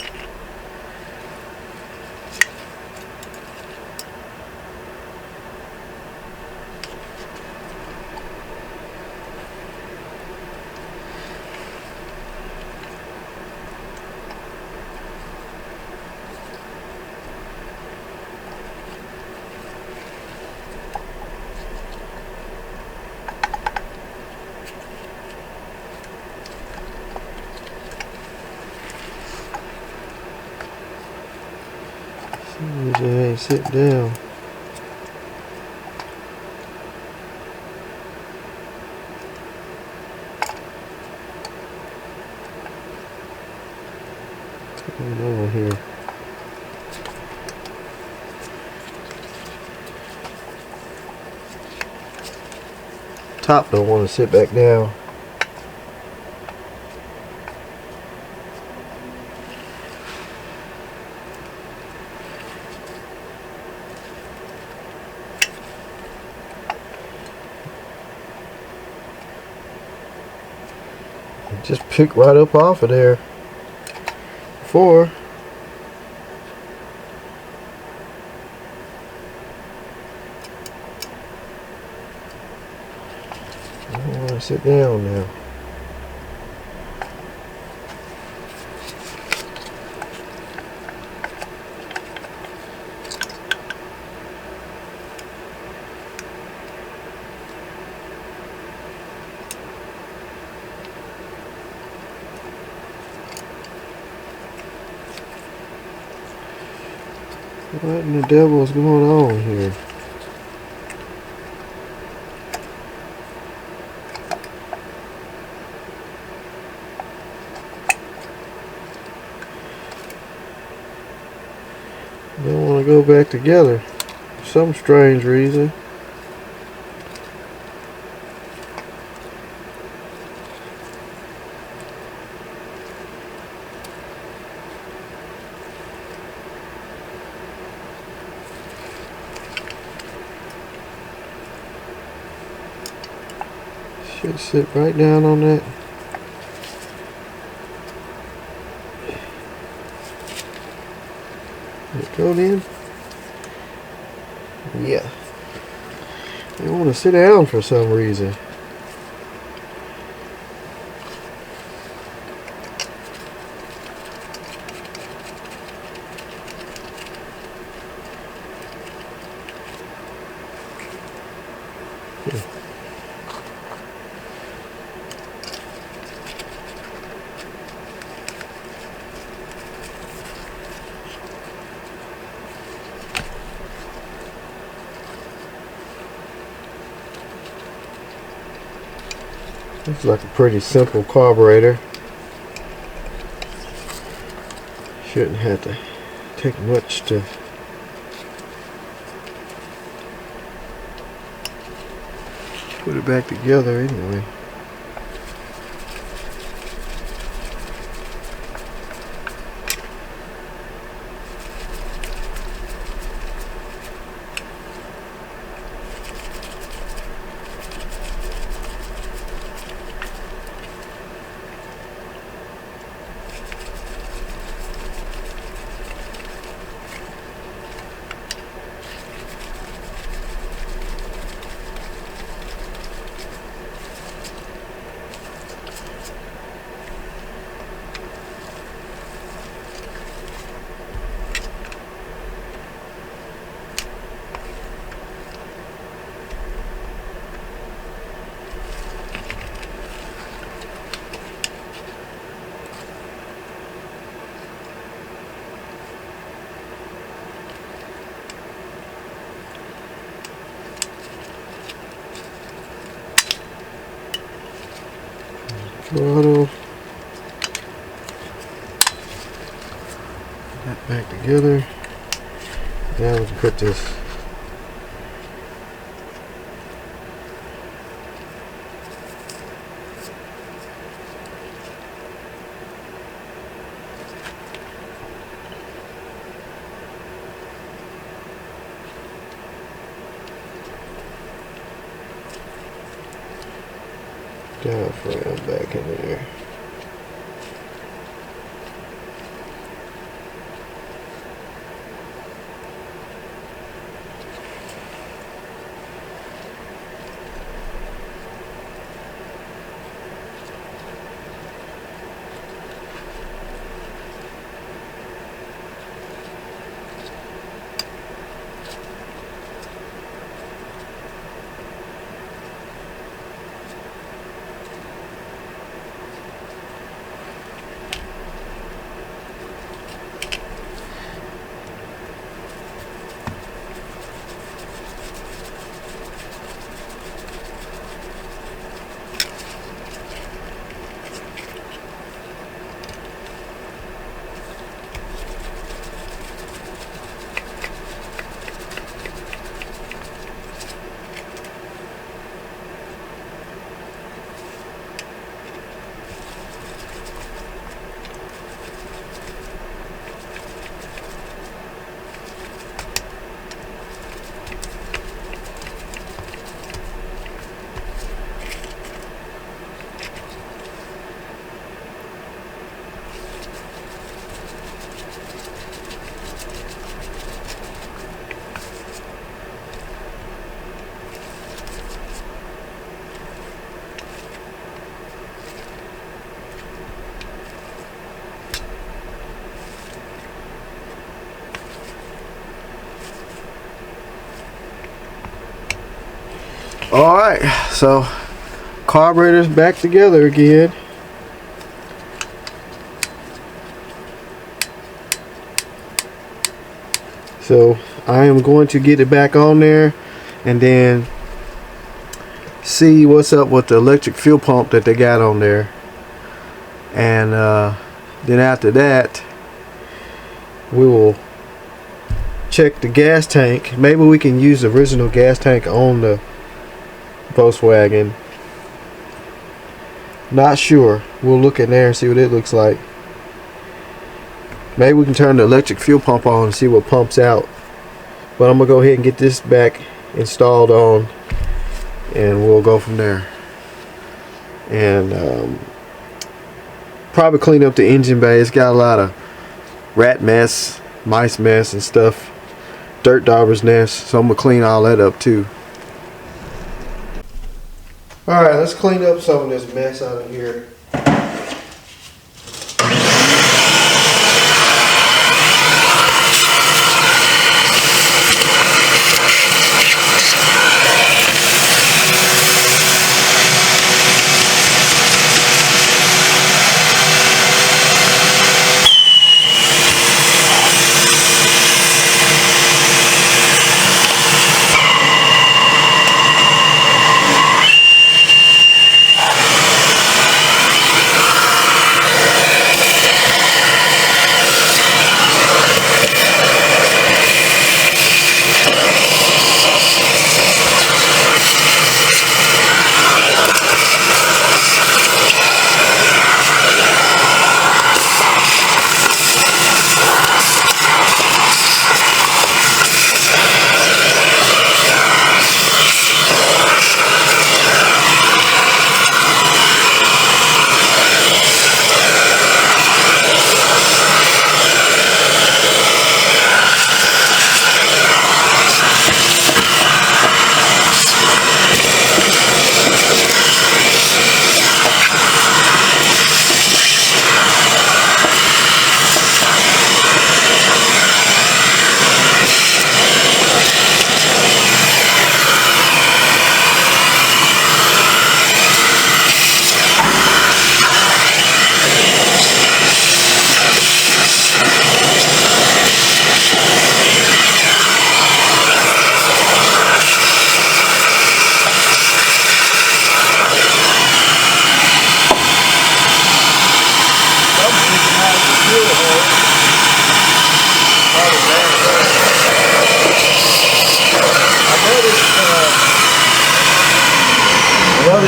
ain't sitting down. What's going on here? Top don't want to sit back down. Just pick right up off of there. Before. I don't want to sit down now. What in the devil is going on here? Don't want to go back together for some strange reason. Should sit right down on that. Did it go in? Yeah. I want to sit down for some reason. Looks like a pretty simple carburetor. Shouldn't have to take much to put it back together anyway. Throttle. That back together. Now we can put this diaphragm back in there. Alright, so carburetor's back together again. So I am going to get it back on there and then see what's up with the electric fuel pump that they got on there. And then after that, we will check the gas tank. Maybe we can use the original gas tank on the Volkswagen. Not sure. We'll look in there and see what it looks like. Maybe we can turn the electric fuel pump on and see what pumps out. But I'm gonna go ahead and get this back installed on, and we'll go from there. And probably clean up the engine bay. It's got a lot of rat mess, mice mess and stuff, dirt dauber's nest, so I'm gonna clean all that up too. Alright, let's clean up some of this mess out of here.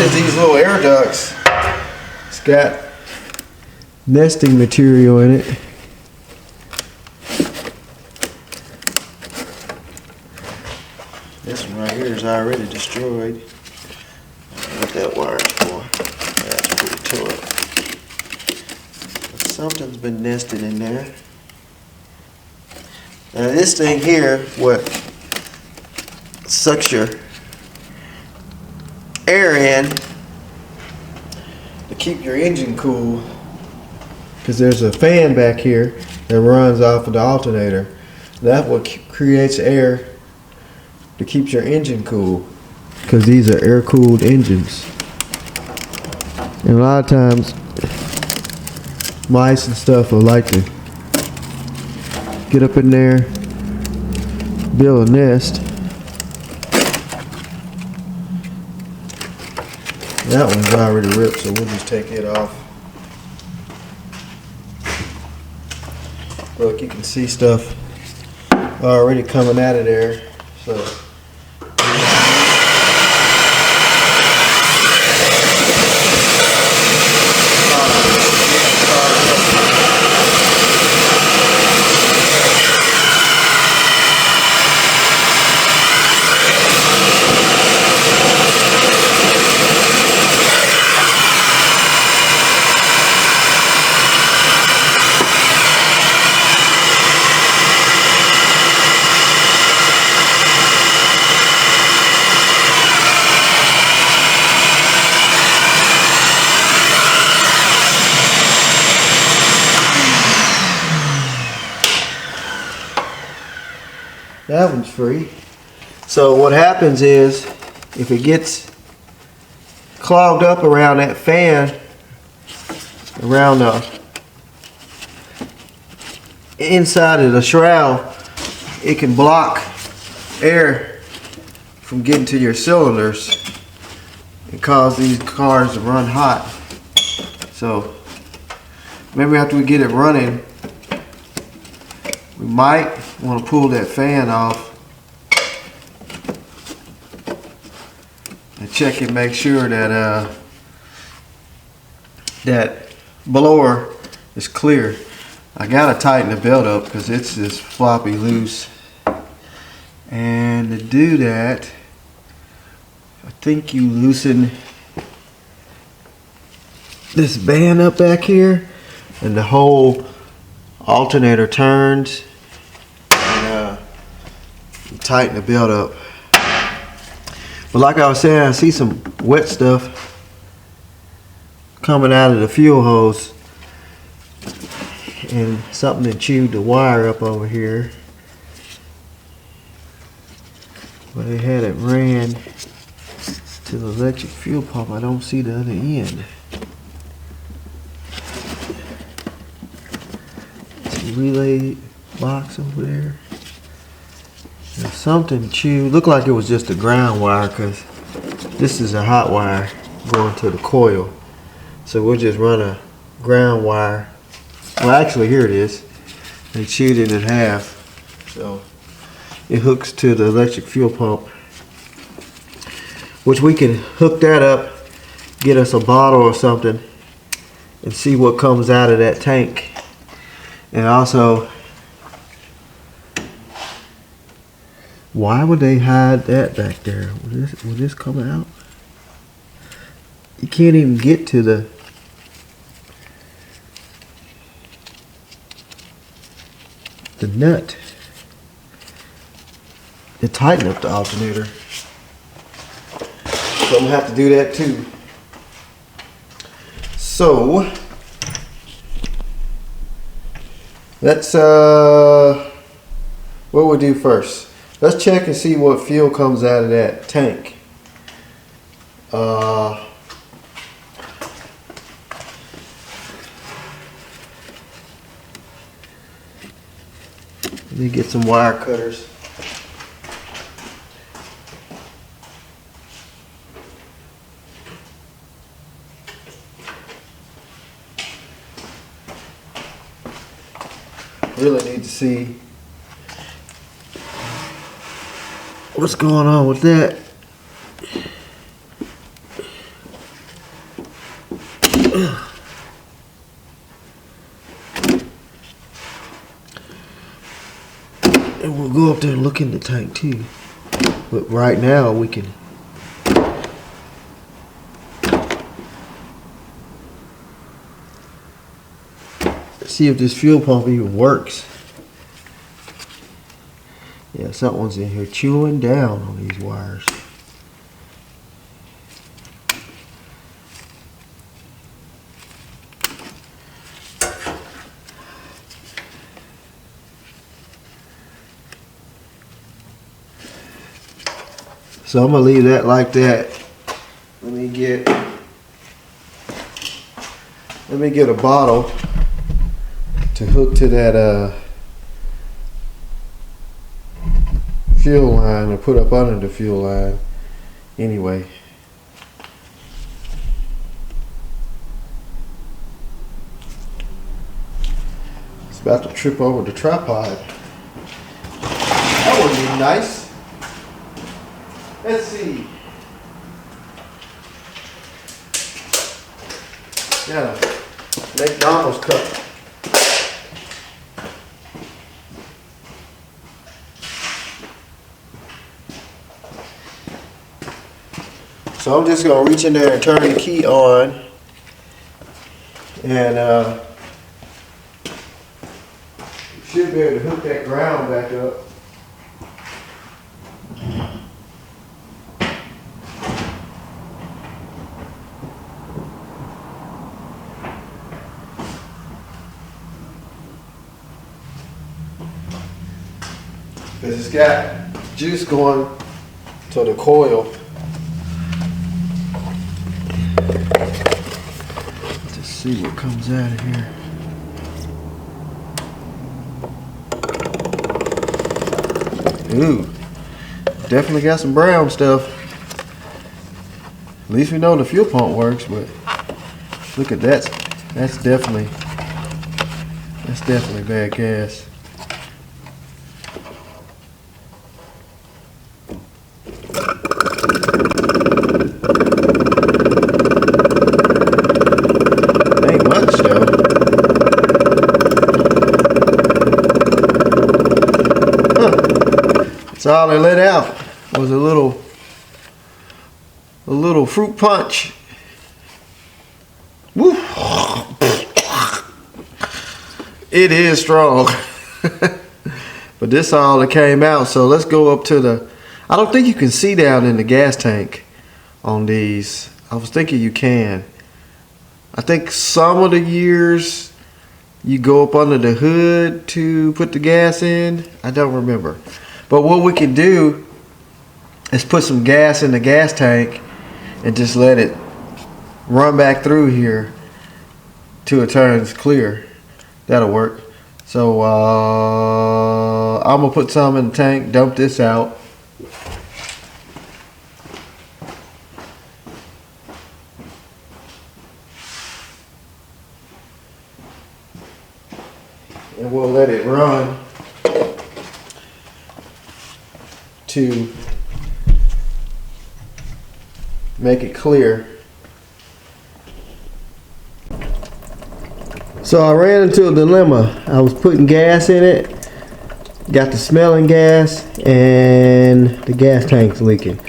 These little air ducts, it's got nesting material in it. This one right here is already destroyed. I don't know what that wire is for. That's pretty tough. But something's been nested in there. Now this thing here, what sucks your air in to keep your engine cool, because there's a fan back here that runs off of the alternator. That's what creates air to keep your engine cool, because these are air cooled engines. And a lot of times mice and stuff will like to get up in there, build a nest. That one's already ripped, so we'll just take it off. Look, you can see stuff already coming out of there. So that one's free. So what happens is if it gets clogged up around that fan, around the inside of the shroud, it can block air from getting to your cylinders and cause these cars to run hot. So maybe after we get it running, we might want to pull that fan off and check and make sure that that blower is clear. I gotta tighten the belt up because it's just floppy loose. And to do that, I think you loosen this band up back here, and the whole alternator turns, and you tighten the belt up. But like I was saying, I see some wet stuff coming out of the fuel hose, and something that chewed the wire up over here. But they had it ran to the electric fuel pump. I don't see the other end. It's a relay box over there. There's something chewed. Looked like it was just a ground wire, because this is a hot wire going to the coil. So we'll just run a ground wire. Well, actually, here it is. They chewed it in half. So it hooks to the electric fuel pump, which we can hook that up, get us a bottle or something, and see what comes out of that tank. And also, why would they hide that back there? Will this come out? You can't even get to the nut to tighten up the alternator. So I'm gonna have to do that too. So let's what we'll do first, let's check and see what fuel comes out of that tank. Let me get some wire cutters. Really need to see what's going on with that. And we'll go up there and look in the tank too. But right now we can see if this fuel pump even works. Yeah, someone's in here chewing down on these wires. So I'm gonna leave that like that. Let me get a bottle to hook to that fuel line, or put up under the fuel line anyway. It's about to trip over the tripod. That would be nice. Let's see. Yeah, McDonald's cup. So I'm just gonna reach in there and turn the key on, and should be able to hook that ground back up. Because it's got juice going to the coil. Let's see what comes out of here. Ooh, definitely got some brown stuff. At least we know the fuel pump works, but look at that. That's definitely bad gas. Ain't much though. That's all they let out was a little fruit punch. Woo. It is strong. But this all that came out. So let's go up to the, I don't think you can see down in the gas tank on these. I was thinking you can. I think some of the years you go up under the hood to put the gas in. I don't remember. But what we can do is put some gas in the gas tank and just let it run back through here till it turns clear. That'll work. So I'm gonna put some in the tank, dump this out. And we'll let it run to make it clear. So I ran into a dilemma. I was putting gas in it, got the smelling gas, and the gas tank's leaking.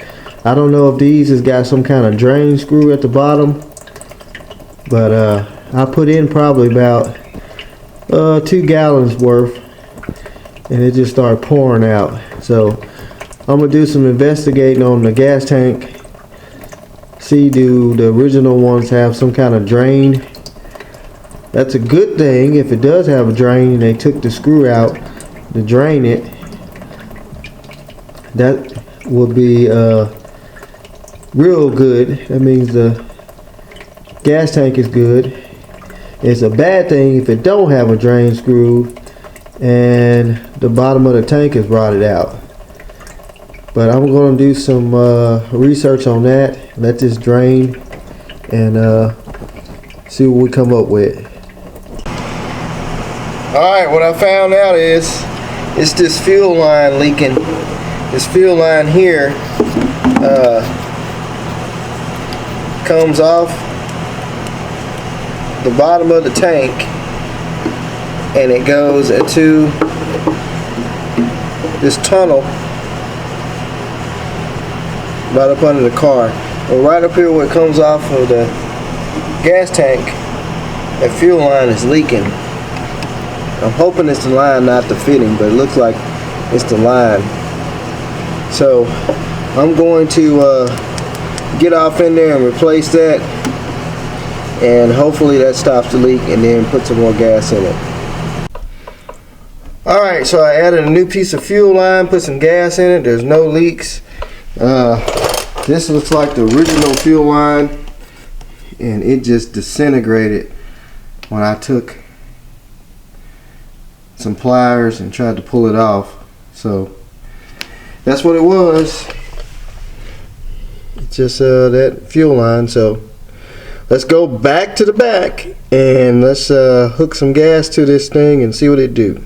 I don't know if these has got some kind of drain screw at the bottom, but I put in probably about 2 gallons worth, and it just started pouring out. So I'm gonna do some investigating on the gas tank, see do the original ones have some kind of drain. That's a good thing if it does have a drain and they took the screw out to drain it. That will be real good. That means the gas tank is good. It's a bad thing if it don't have a drain screw and the bottom of the tank is rotted out. But I'm going to do some research on that, let this drain, and see what we come up with. Alright, what I found out is it's this fuel line leaking. This fuel line here comes off the bottom of the tank and it goes into this tunnel right up under the car. And right up here where it comes off of the gas tank, that fuel line is leaking. I'm hoping it's the line, not the fitting, but it looks like it's the line. So I'm going to get off in there and replace that, and hopefully that stops the leak, and then put some more gas in it. Alright, so I added a new piece of fuel line, put some gas in it. There's no leaks. This looks like the original fuel line, and it just disintegrated when I took some pliers and tried to pull it off. So that's what it was. It's just that fuel line. So let's go back to the back and let's hook some gas to this thing and see what it do.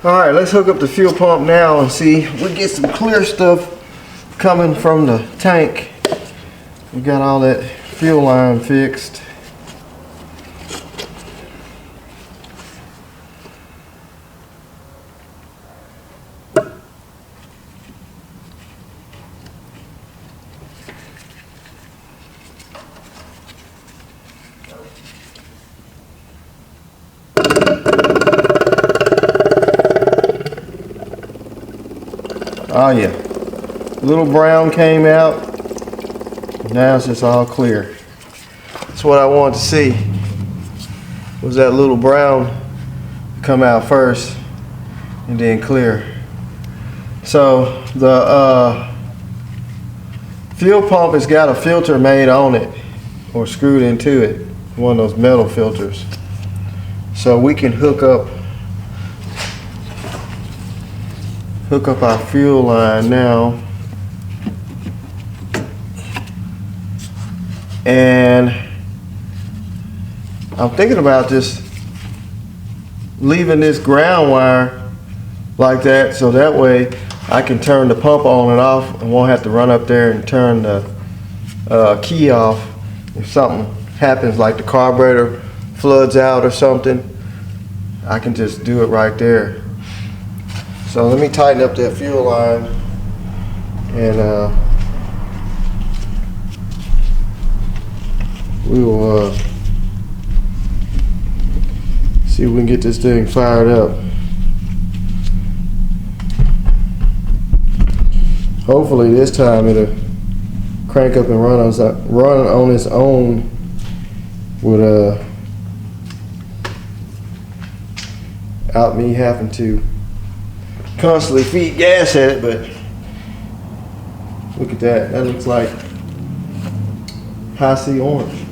Alright, let's hook up the fuel pump now and see if we get some clear stuff coming from the tank. We got all that fuel line fixed. Oh yeah, little brown came out. Now it's just all clear. That's what I wanted to see, was that little brown come out first and then clear. So the fuel pump has got a filter made on it or screwed into it, one of those metal filters. So we can hook up our fuel line now. And I'm thinking about just leaving this ground wire like that, so that way I can turn the pump on and off and won't have to run up there and turn the key off if something happens, like the carburetor floods out or something. I can just do it right there. So let me tighten up that fuel line and we will see if we can get this thing fired up. Hopefully this time it'll crank up and run on its own without me having to constantly feed gas at it. But look at that. That looks like high C orange.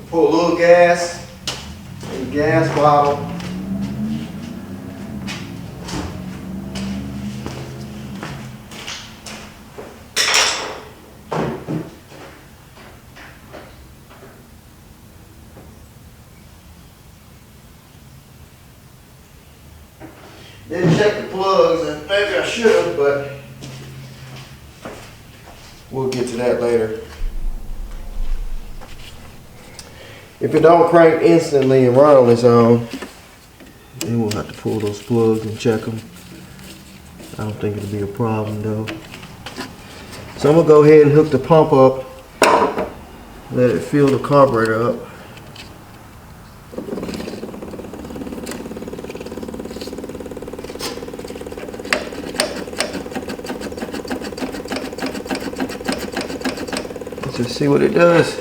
Pour a little gas in the gas bottle. Didn't check the plugs, and maybe I should have, but we'll get to that later. If it don't crank instantly and run on its own, then we'll have to pull those plugs and check them. I don't think it'll be a problem though. So I'm gonna go ahead and hook the pump up, let it fill the carburetor up. Let's just see what it does.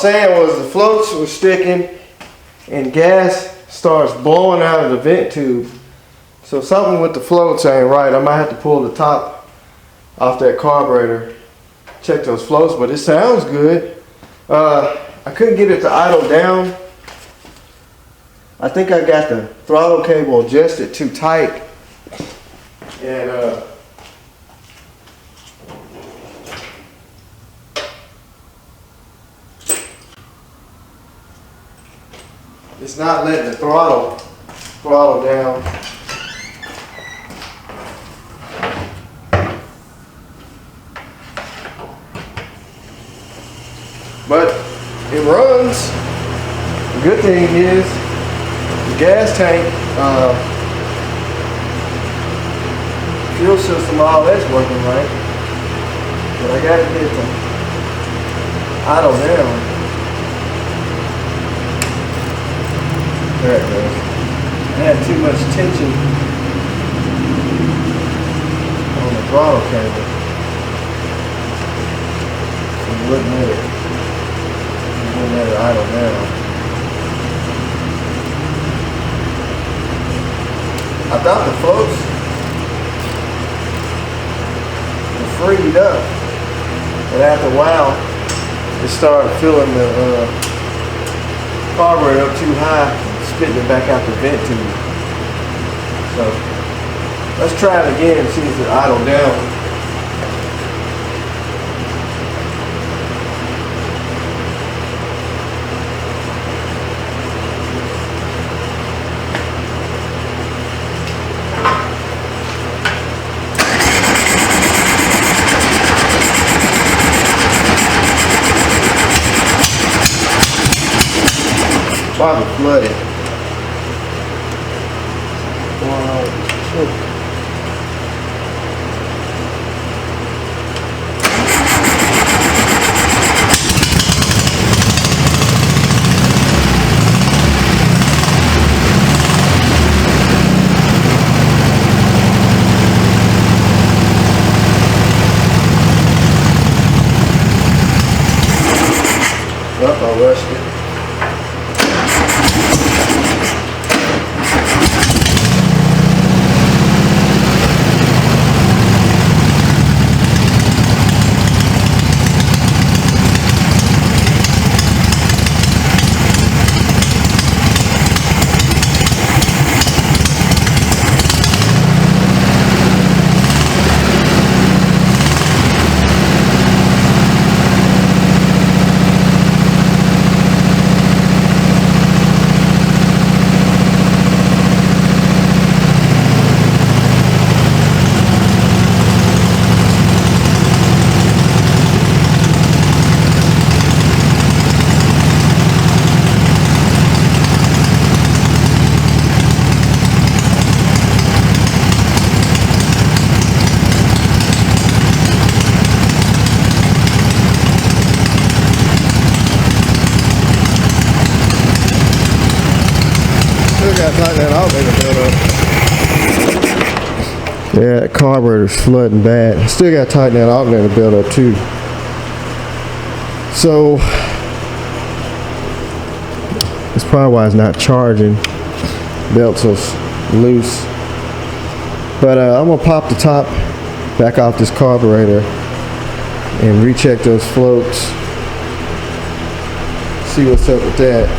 saying was the floats were sticking and gas starts blowing out of the vent tube. So something with the floats ain't right. I might have to pull the top off that carburetor, check those floats, but it sounds good. I couldn't get it to idle down. I think I got the throttle cable adjusted too tight. And it's not letting the throttle down. But it runs. The good thing is the gas tank, fuel system, all that's working right. But I gotta get the idle down. There it goes. I had too much tension on the throttle cable. So it wouldn't let it. Wouldn't let it idle down. I thought the floats were freed up, but after a while, it started filling the carburetor up too high, spitting it back out the vent tube. So let's try it again and see if it idle down. Probably flooded. I rushed it. Got to tighten that alternator belt up. Yeah, that carburetor's flooding bad. Still got to tighten that alternator belt up too. So that's probably why it's not charging. Belt's loose. But I'm gonna pop the top back off this carburetor and recheck those floats. See what's up with that.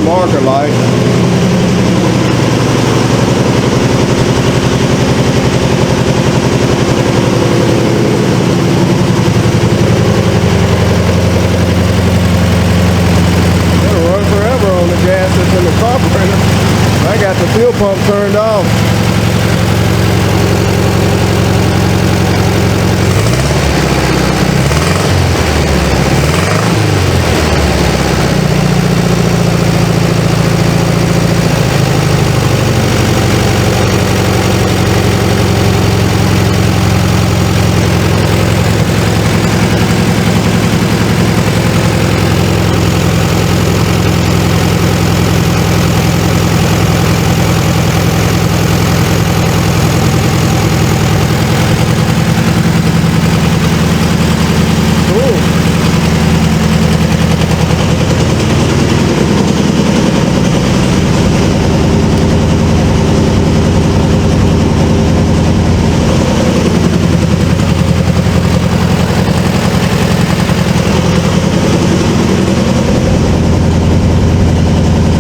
marker light. It'll run forever on the gas that's in the carburetor. I got the fuel pump turned off.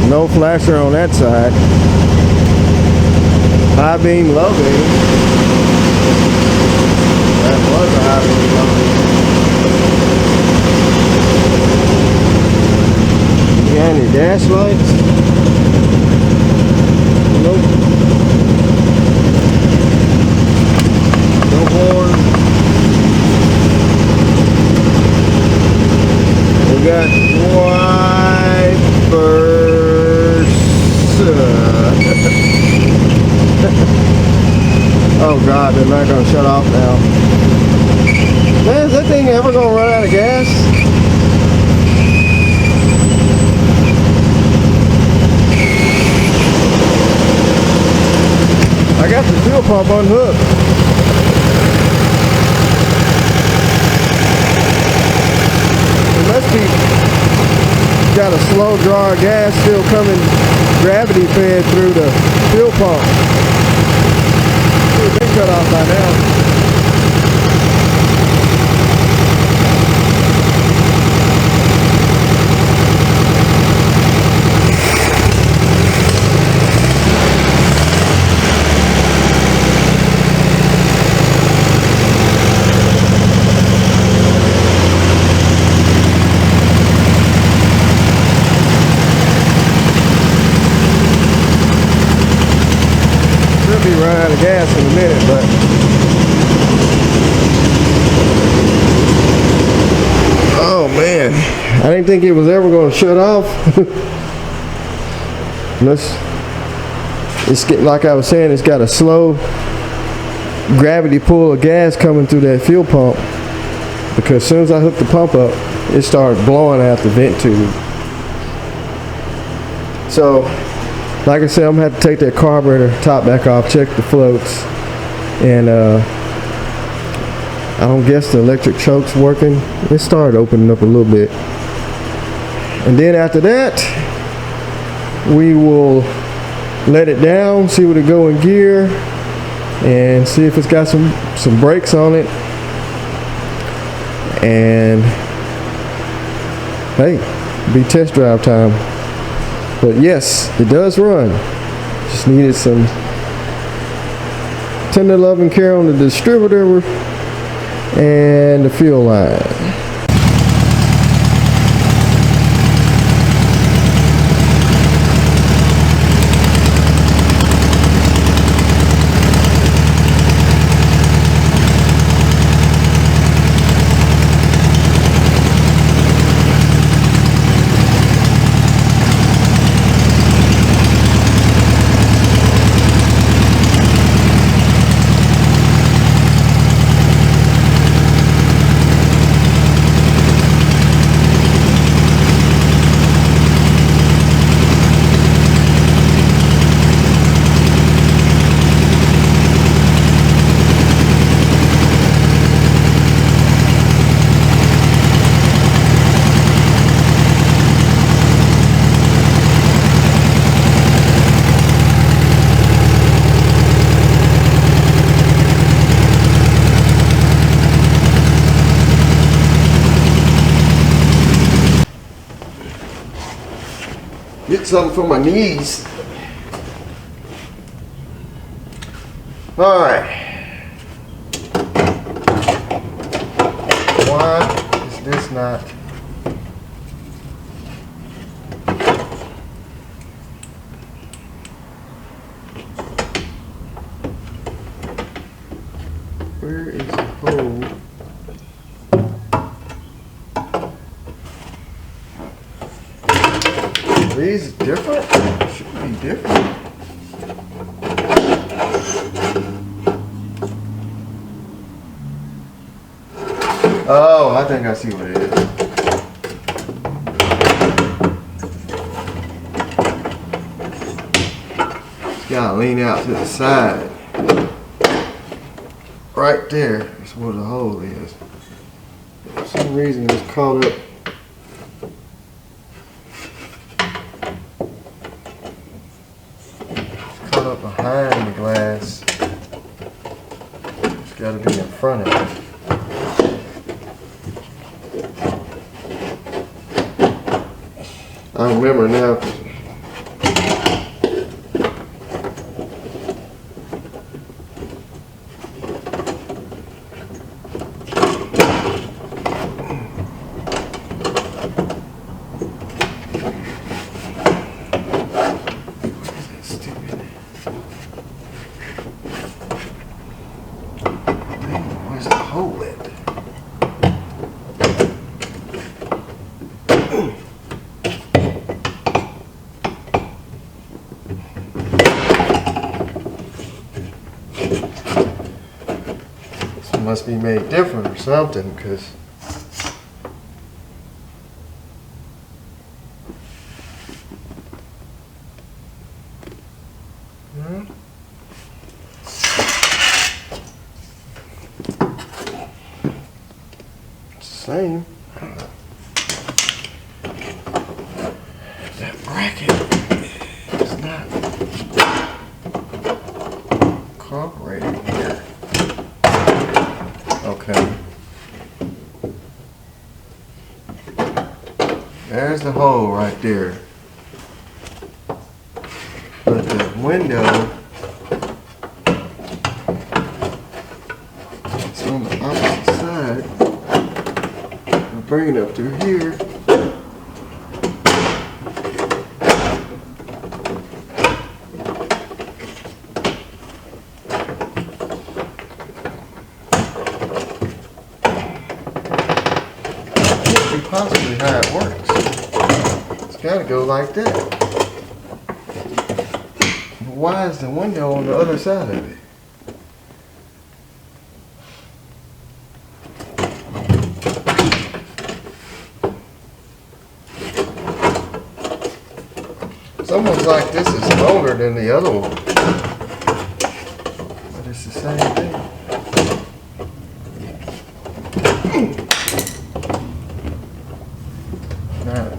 No flasher on that side. High beam, low beam. That was a high beam, low beam. You got any dash lights? Nope. No horn. We got wipers. Oh God, they're not gonna shut off now. Man, is that thing ever gonna run out of gas? I got the fuel pump unhooked. It must be got a slow draw of gas still coming gravity fed through the fuel pump. Should be cut off by now. Be running out of gas in a minute, but oh man, I didn't think it was ever going to shut off. It's getting, like I was saying, it's got a slow gravity pull of gas coming through that fuel pump, because as soon as I hooked the pump up, it started blowing out the vent tube. So like I said, I'm gonna have to take that carburetor top back off, check the floats, and I don't guess the electric choke's working. It started opening up a little bit. And then after that, we will let it down, see what it go in gear, and see if it's got some brakes on it. And hey, be test drive time. But yes, it does run. Just needed some tender love and care on the distributor and the fuel line. Get something for my knees. All right. Why is this not? Where is the hole? These different? Should be different. Oh, I think I see what it is. It's gotta lean out to the side. Right there is where the hole is. For some reason it's caught up. It's caught up behind the glass. It's gotta be in front of it. I remember now. Where's the hole at? Must be made different or something, because it's the same. That bracket is not incorporated here. Okay. There's the hole right there. But the window is on the opposite side. I'll bring it up through here. Possibly how it works. It's got to go like that. But why is the window on the other side of it? It's almost like this is longer than the other one. But it's the same thing.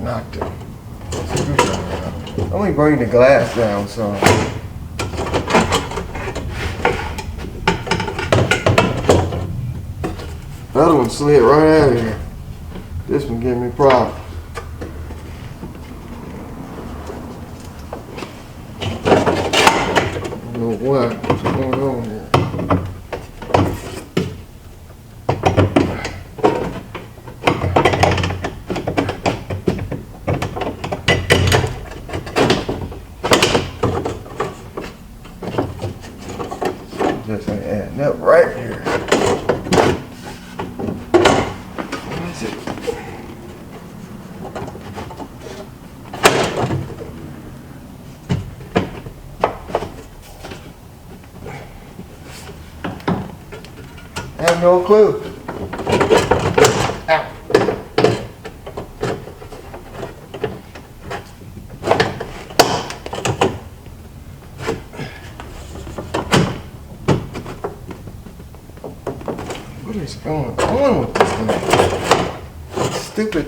Knocked it. Let me bring the glass down some. The other one slid right out of here. This one gave me problems. I don't know what's going on here. Just ain't adding up right here. What is it? I have no clue. Ow. What is going on with this thing? Stupid.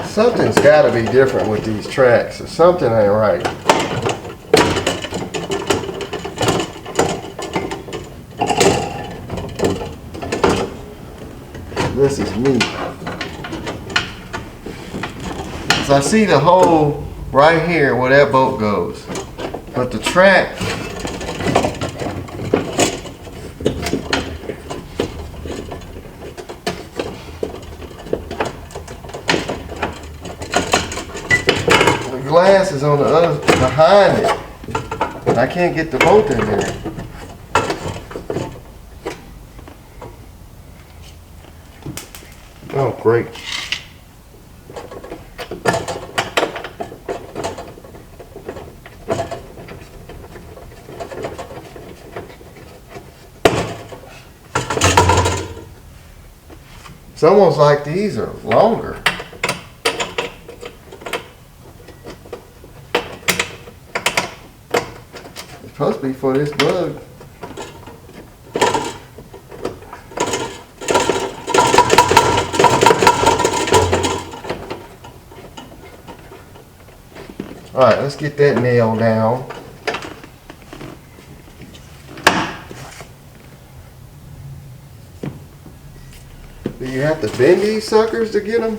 Something's got to be different with these tracks. Or something ain't right. this is me. So I see the hole right here where that bolt goes. But the track, the glass is on the other, behind it. And I can't get the bolt in there. Oh, great. It's almost like these are longer. It's supposed to be for this bug. Alright, let's get that nail down. Do you have to bend these suckers to get them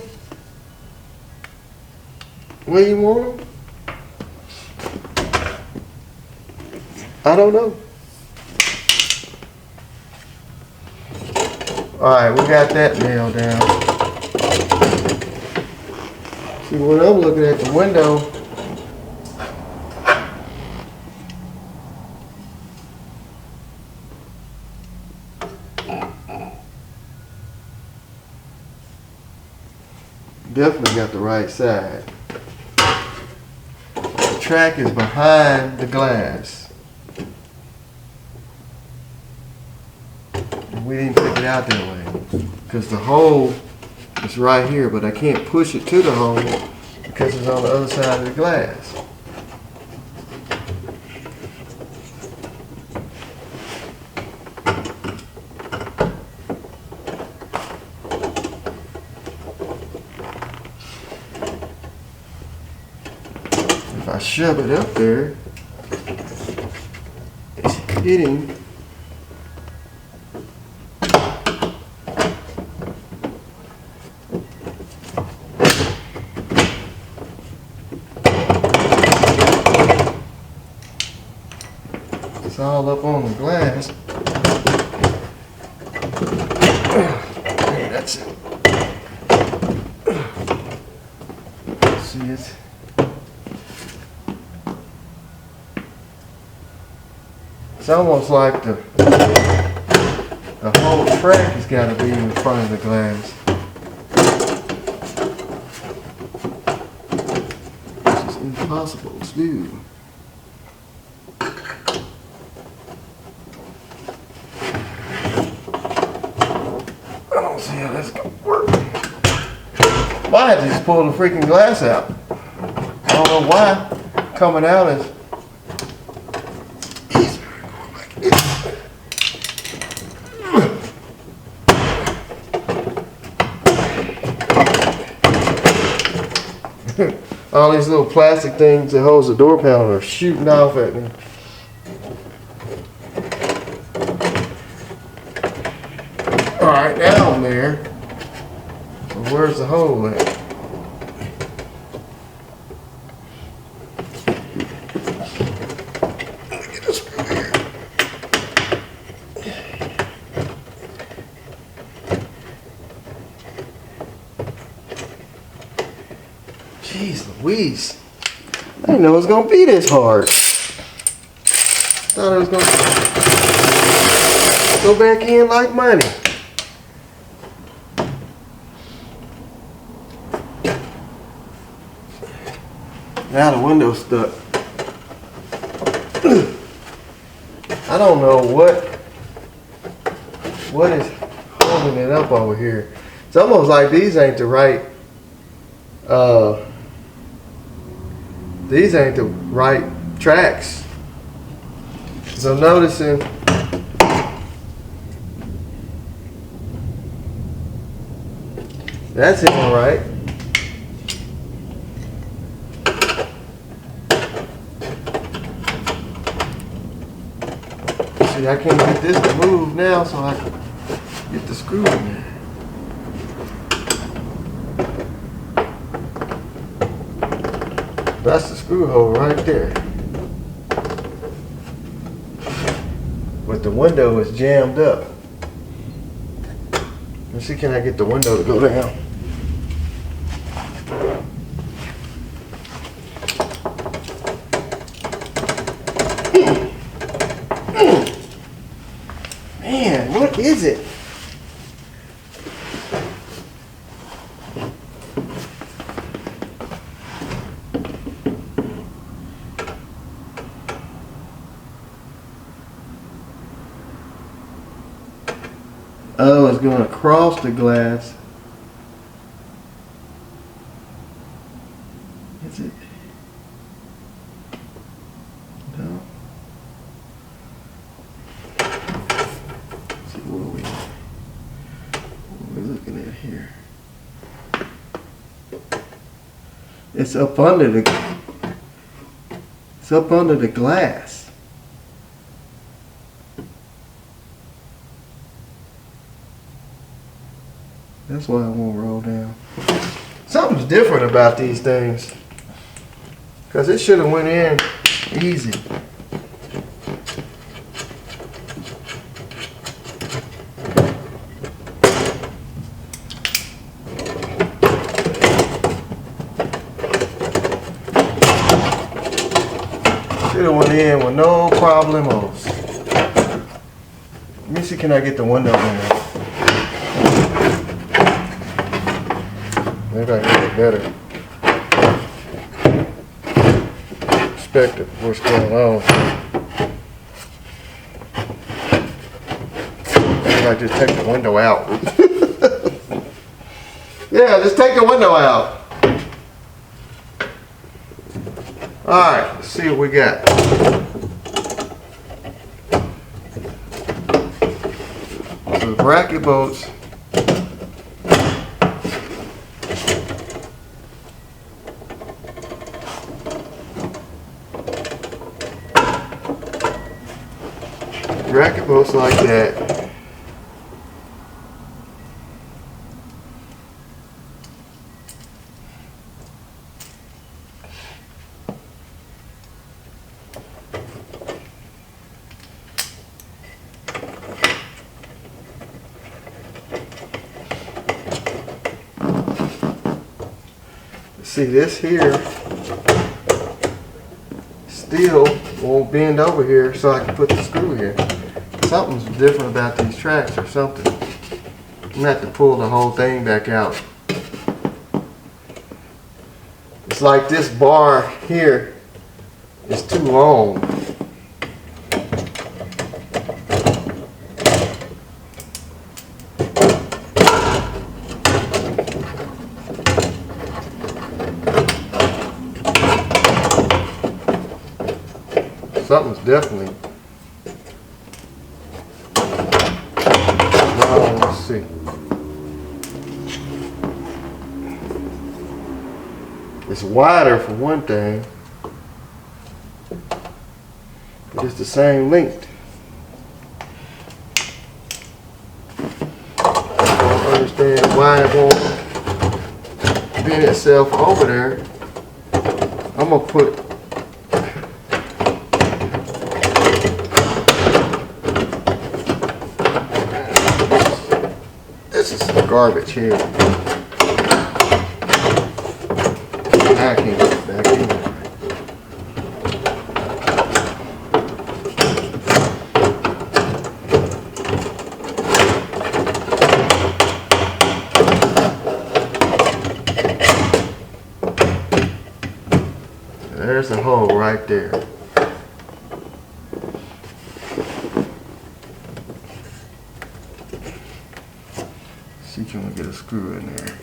where you want them? I don't know. Alright, we got that nailed down. See, when I'm looking at the window, definitely got the right side. The track is behind the glass. And we didn't pick it out that way because the hole is right here, but I can't push it to the hole because it's on the other side of the glass. If I shove it up there, it's hitting. It's all up on the glass. Okay, that's it. See it? It's almost like the whole track has got to be in front of the glass. Which is impossible to do. I don't see how that's going to work. Why had to just pull the freaking glass out? I don't know why. Coming out is all these little plastic things that holds the door panel are shooting off at me. Alright, now I'm there. So where's the hole at? Get this screw here. Jeez Louise. I didn't know it was going to be this hard. Thought it was going to go back in like money. Now the window's stuck. I don't know what is holding it up over here. It's almost like these ain't the right tracks. So I'm noticing that's it all right. See, I can't get this to move now, so I can get the screw in there. That's the screw hole right there. But the window is jammed up. Let's see, can I get the window to go down? Man, what is it? Oh, it's going across the glass. Is it? No. Let's see what we're looking at here. It's up under the glass. That's why I won't roll down. Something's different about these things. Because it should have went in easy. Should have went in with no problemos. Let me see, can I get the window in? Maybe I can get a better perspective of what's going on. Maybe I just take the window out. Yeah, just take the window out. Alright, let's see what we got. The bracket bolts. Bracket bolts like that. See, this here still won't bend over here, so I can put the screw here. Something's different about these tracks or something. I'm gonna have to pull the whole thing back out. It's like this bar here is too long. Something's definitely wrong. Let's see. It's wider for one thing, but it's the same length. I don't understand why it won't bend itself over there. I'm gonna put garbage here. I can't get it back in. There's a hole right there. See if you want to get a screw in there.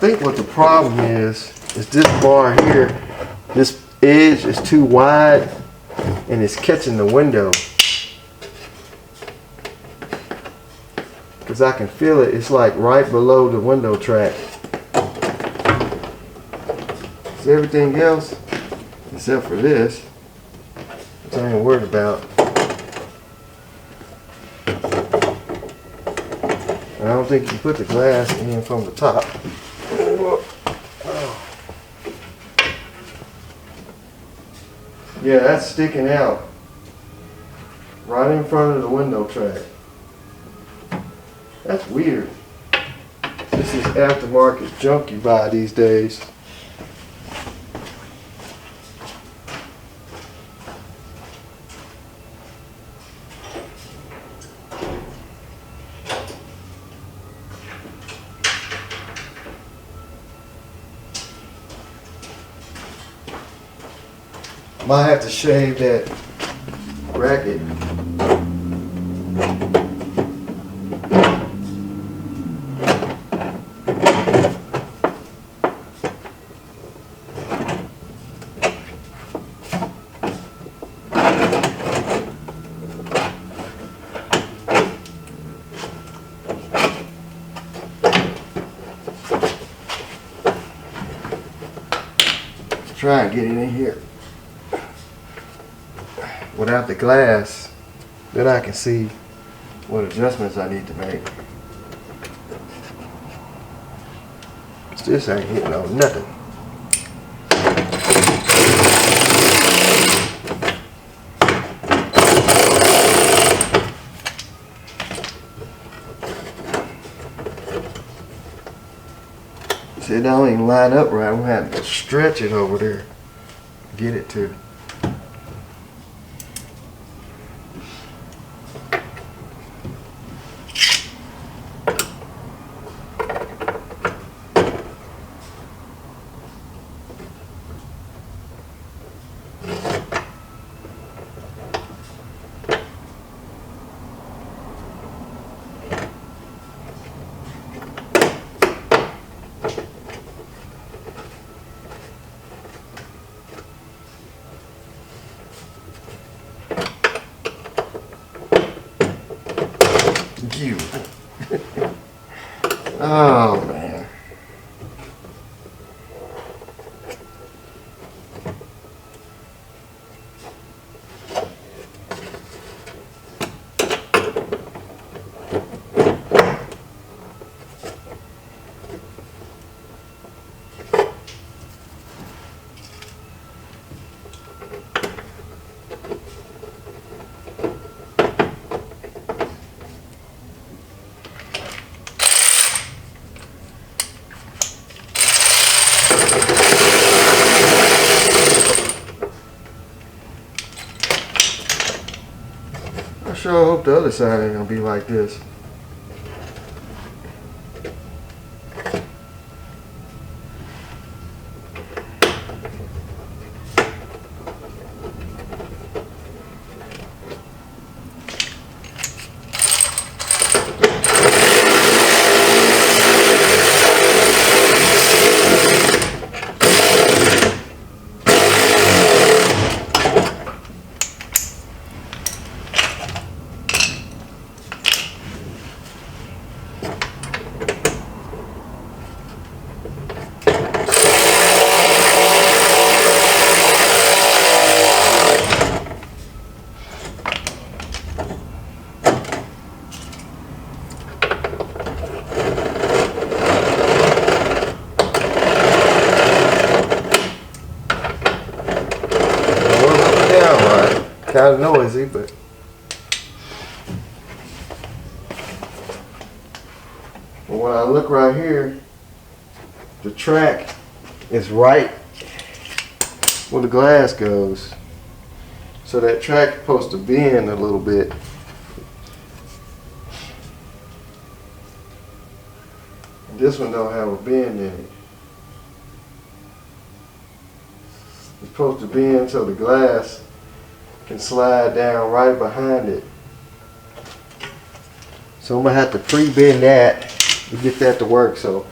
think what the problem is this bar here, this edge is too wide and it's catching the window. Because I can feel it, it's like right below the window track. So everything else, except for this, which I ain't worried about. I don't think you put the glass in from the top. Yeah, that's sticking out right in front of the window track. That's weird. This is aftermarket junk you buy these days. Might have to shave that bracket. Try and get it in here without the glass, then I can see what adjustments I need to make. This ain't hitting on nothing. See, it don't even line up right. I'm gonna have to stretch it over there, get it to. You. Oh man. I sure hope the other side ain't gonna be like this. Kind of noisy, but when I look right here, the track is right where the glass goes. So that track is supposed to bend a little bit. This one don't have a bend in it. It's supposed to bend so the glass can slide down right behind it. So I'm gonna have to pre-bend that to get that to work. So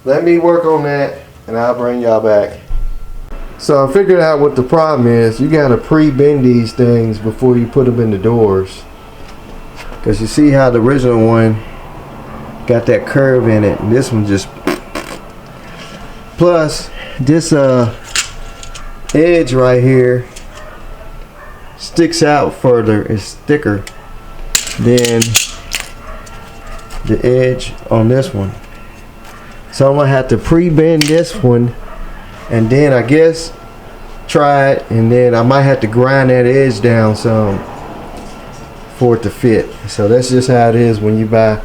let me work on that and I'll bring y'all back. So I figured out what the problem is. You gotta pre-bend these things before you put them in the doors. Cause you see how the original one got that curve in it, and this one just, plus this edge right here sticks out further. It's thicker than the edge on this one. So I'm gonna have to pre-bend this one and then I guess try it, and then I might have to grind that edge down some for it to fit. So that's just how it is when you buy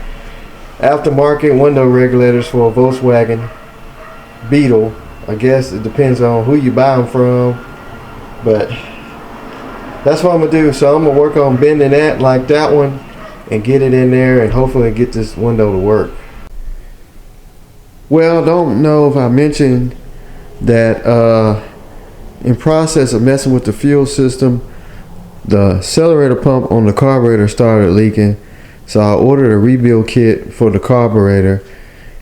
aftermarket window regulators for a Volkswagen Beetle. I guess it depends on who you buy them from, but that's what I'm gonna do. So I'm gonna work on bending that like that one and get it in there and hopefully get this window to work. Well, don't know if I mentioned that in process of messing with the fuel system, the accelerator pump on the carburetor started leaking. So I ordered a rebuild kit for the carburetor,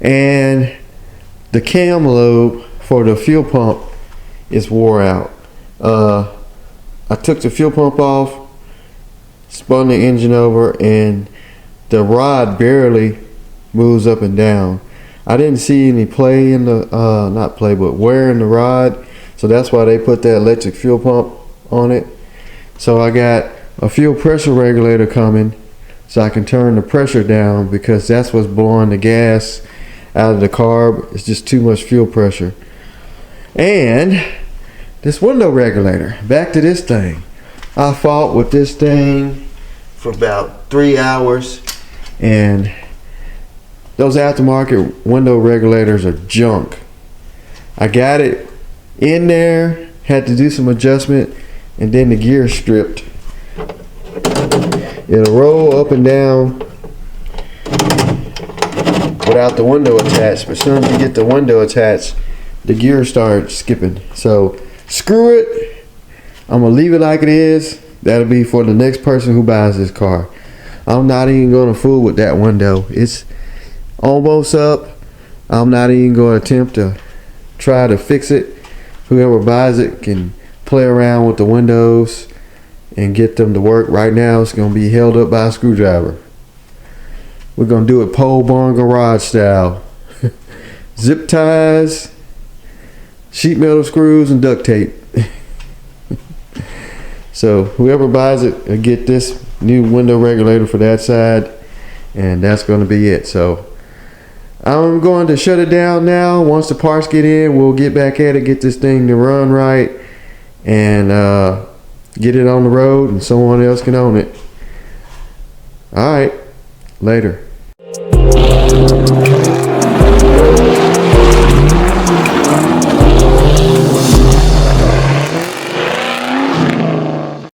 and the cam lobe for the fuel pump is wore out. I took the fuel pump off, spun the engine over, and the rod barely moves up and down. I didn't see any play in the not play but wear in the rod, so that's why they put that electric fuel pump on it. So I got a fuel pressure regulator coming so I can turn the pressure down, because that's what's blowing the gas out of the carb. It's just too much fuel pressure. And this window regulator, back to this thing. I fought with this thing for about 3 hours, and those aftermarket window regulators are junk. I got it in there, had to do some adjustment, and then the gear stripped. It'll roll up and down without the window attached, but as soon as you get the window attached, the gear starts skipping. So screw it, I'm gonna leave it like it is. That'll be for the next person who buys this car. I'm not even gonna fool with that window. It's almost up. I'm not even gonna attempt to try to fix it. Whoever buys it can play around with the windows and get them to work. Right now it's gonna be held up by a screwdriver. We're gonna do it pole barn garage style. Zip ties, sheet metal screws, and duct tape. So whoever buys it will get this new window regulator for that side, and that's going to be it. So I'm going to shut it down now. Once the parts get in, we'll get back at it, get this thing to run right, and get it on the road, and someone else can own it. All right, later.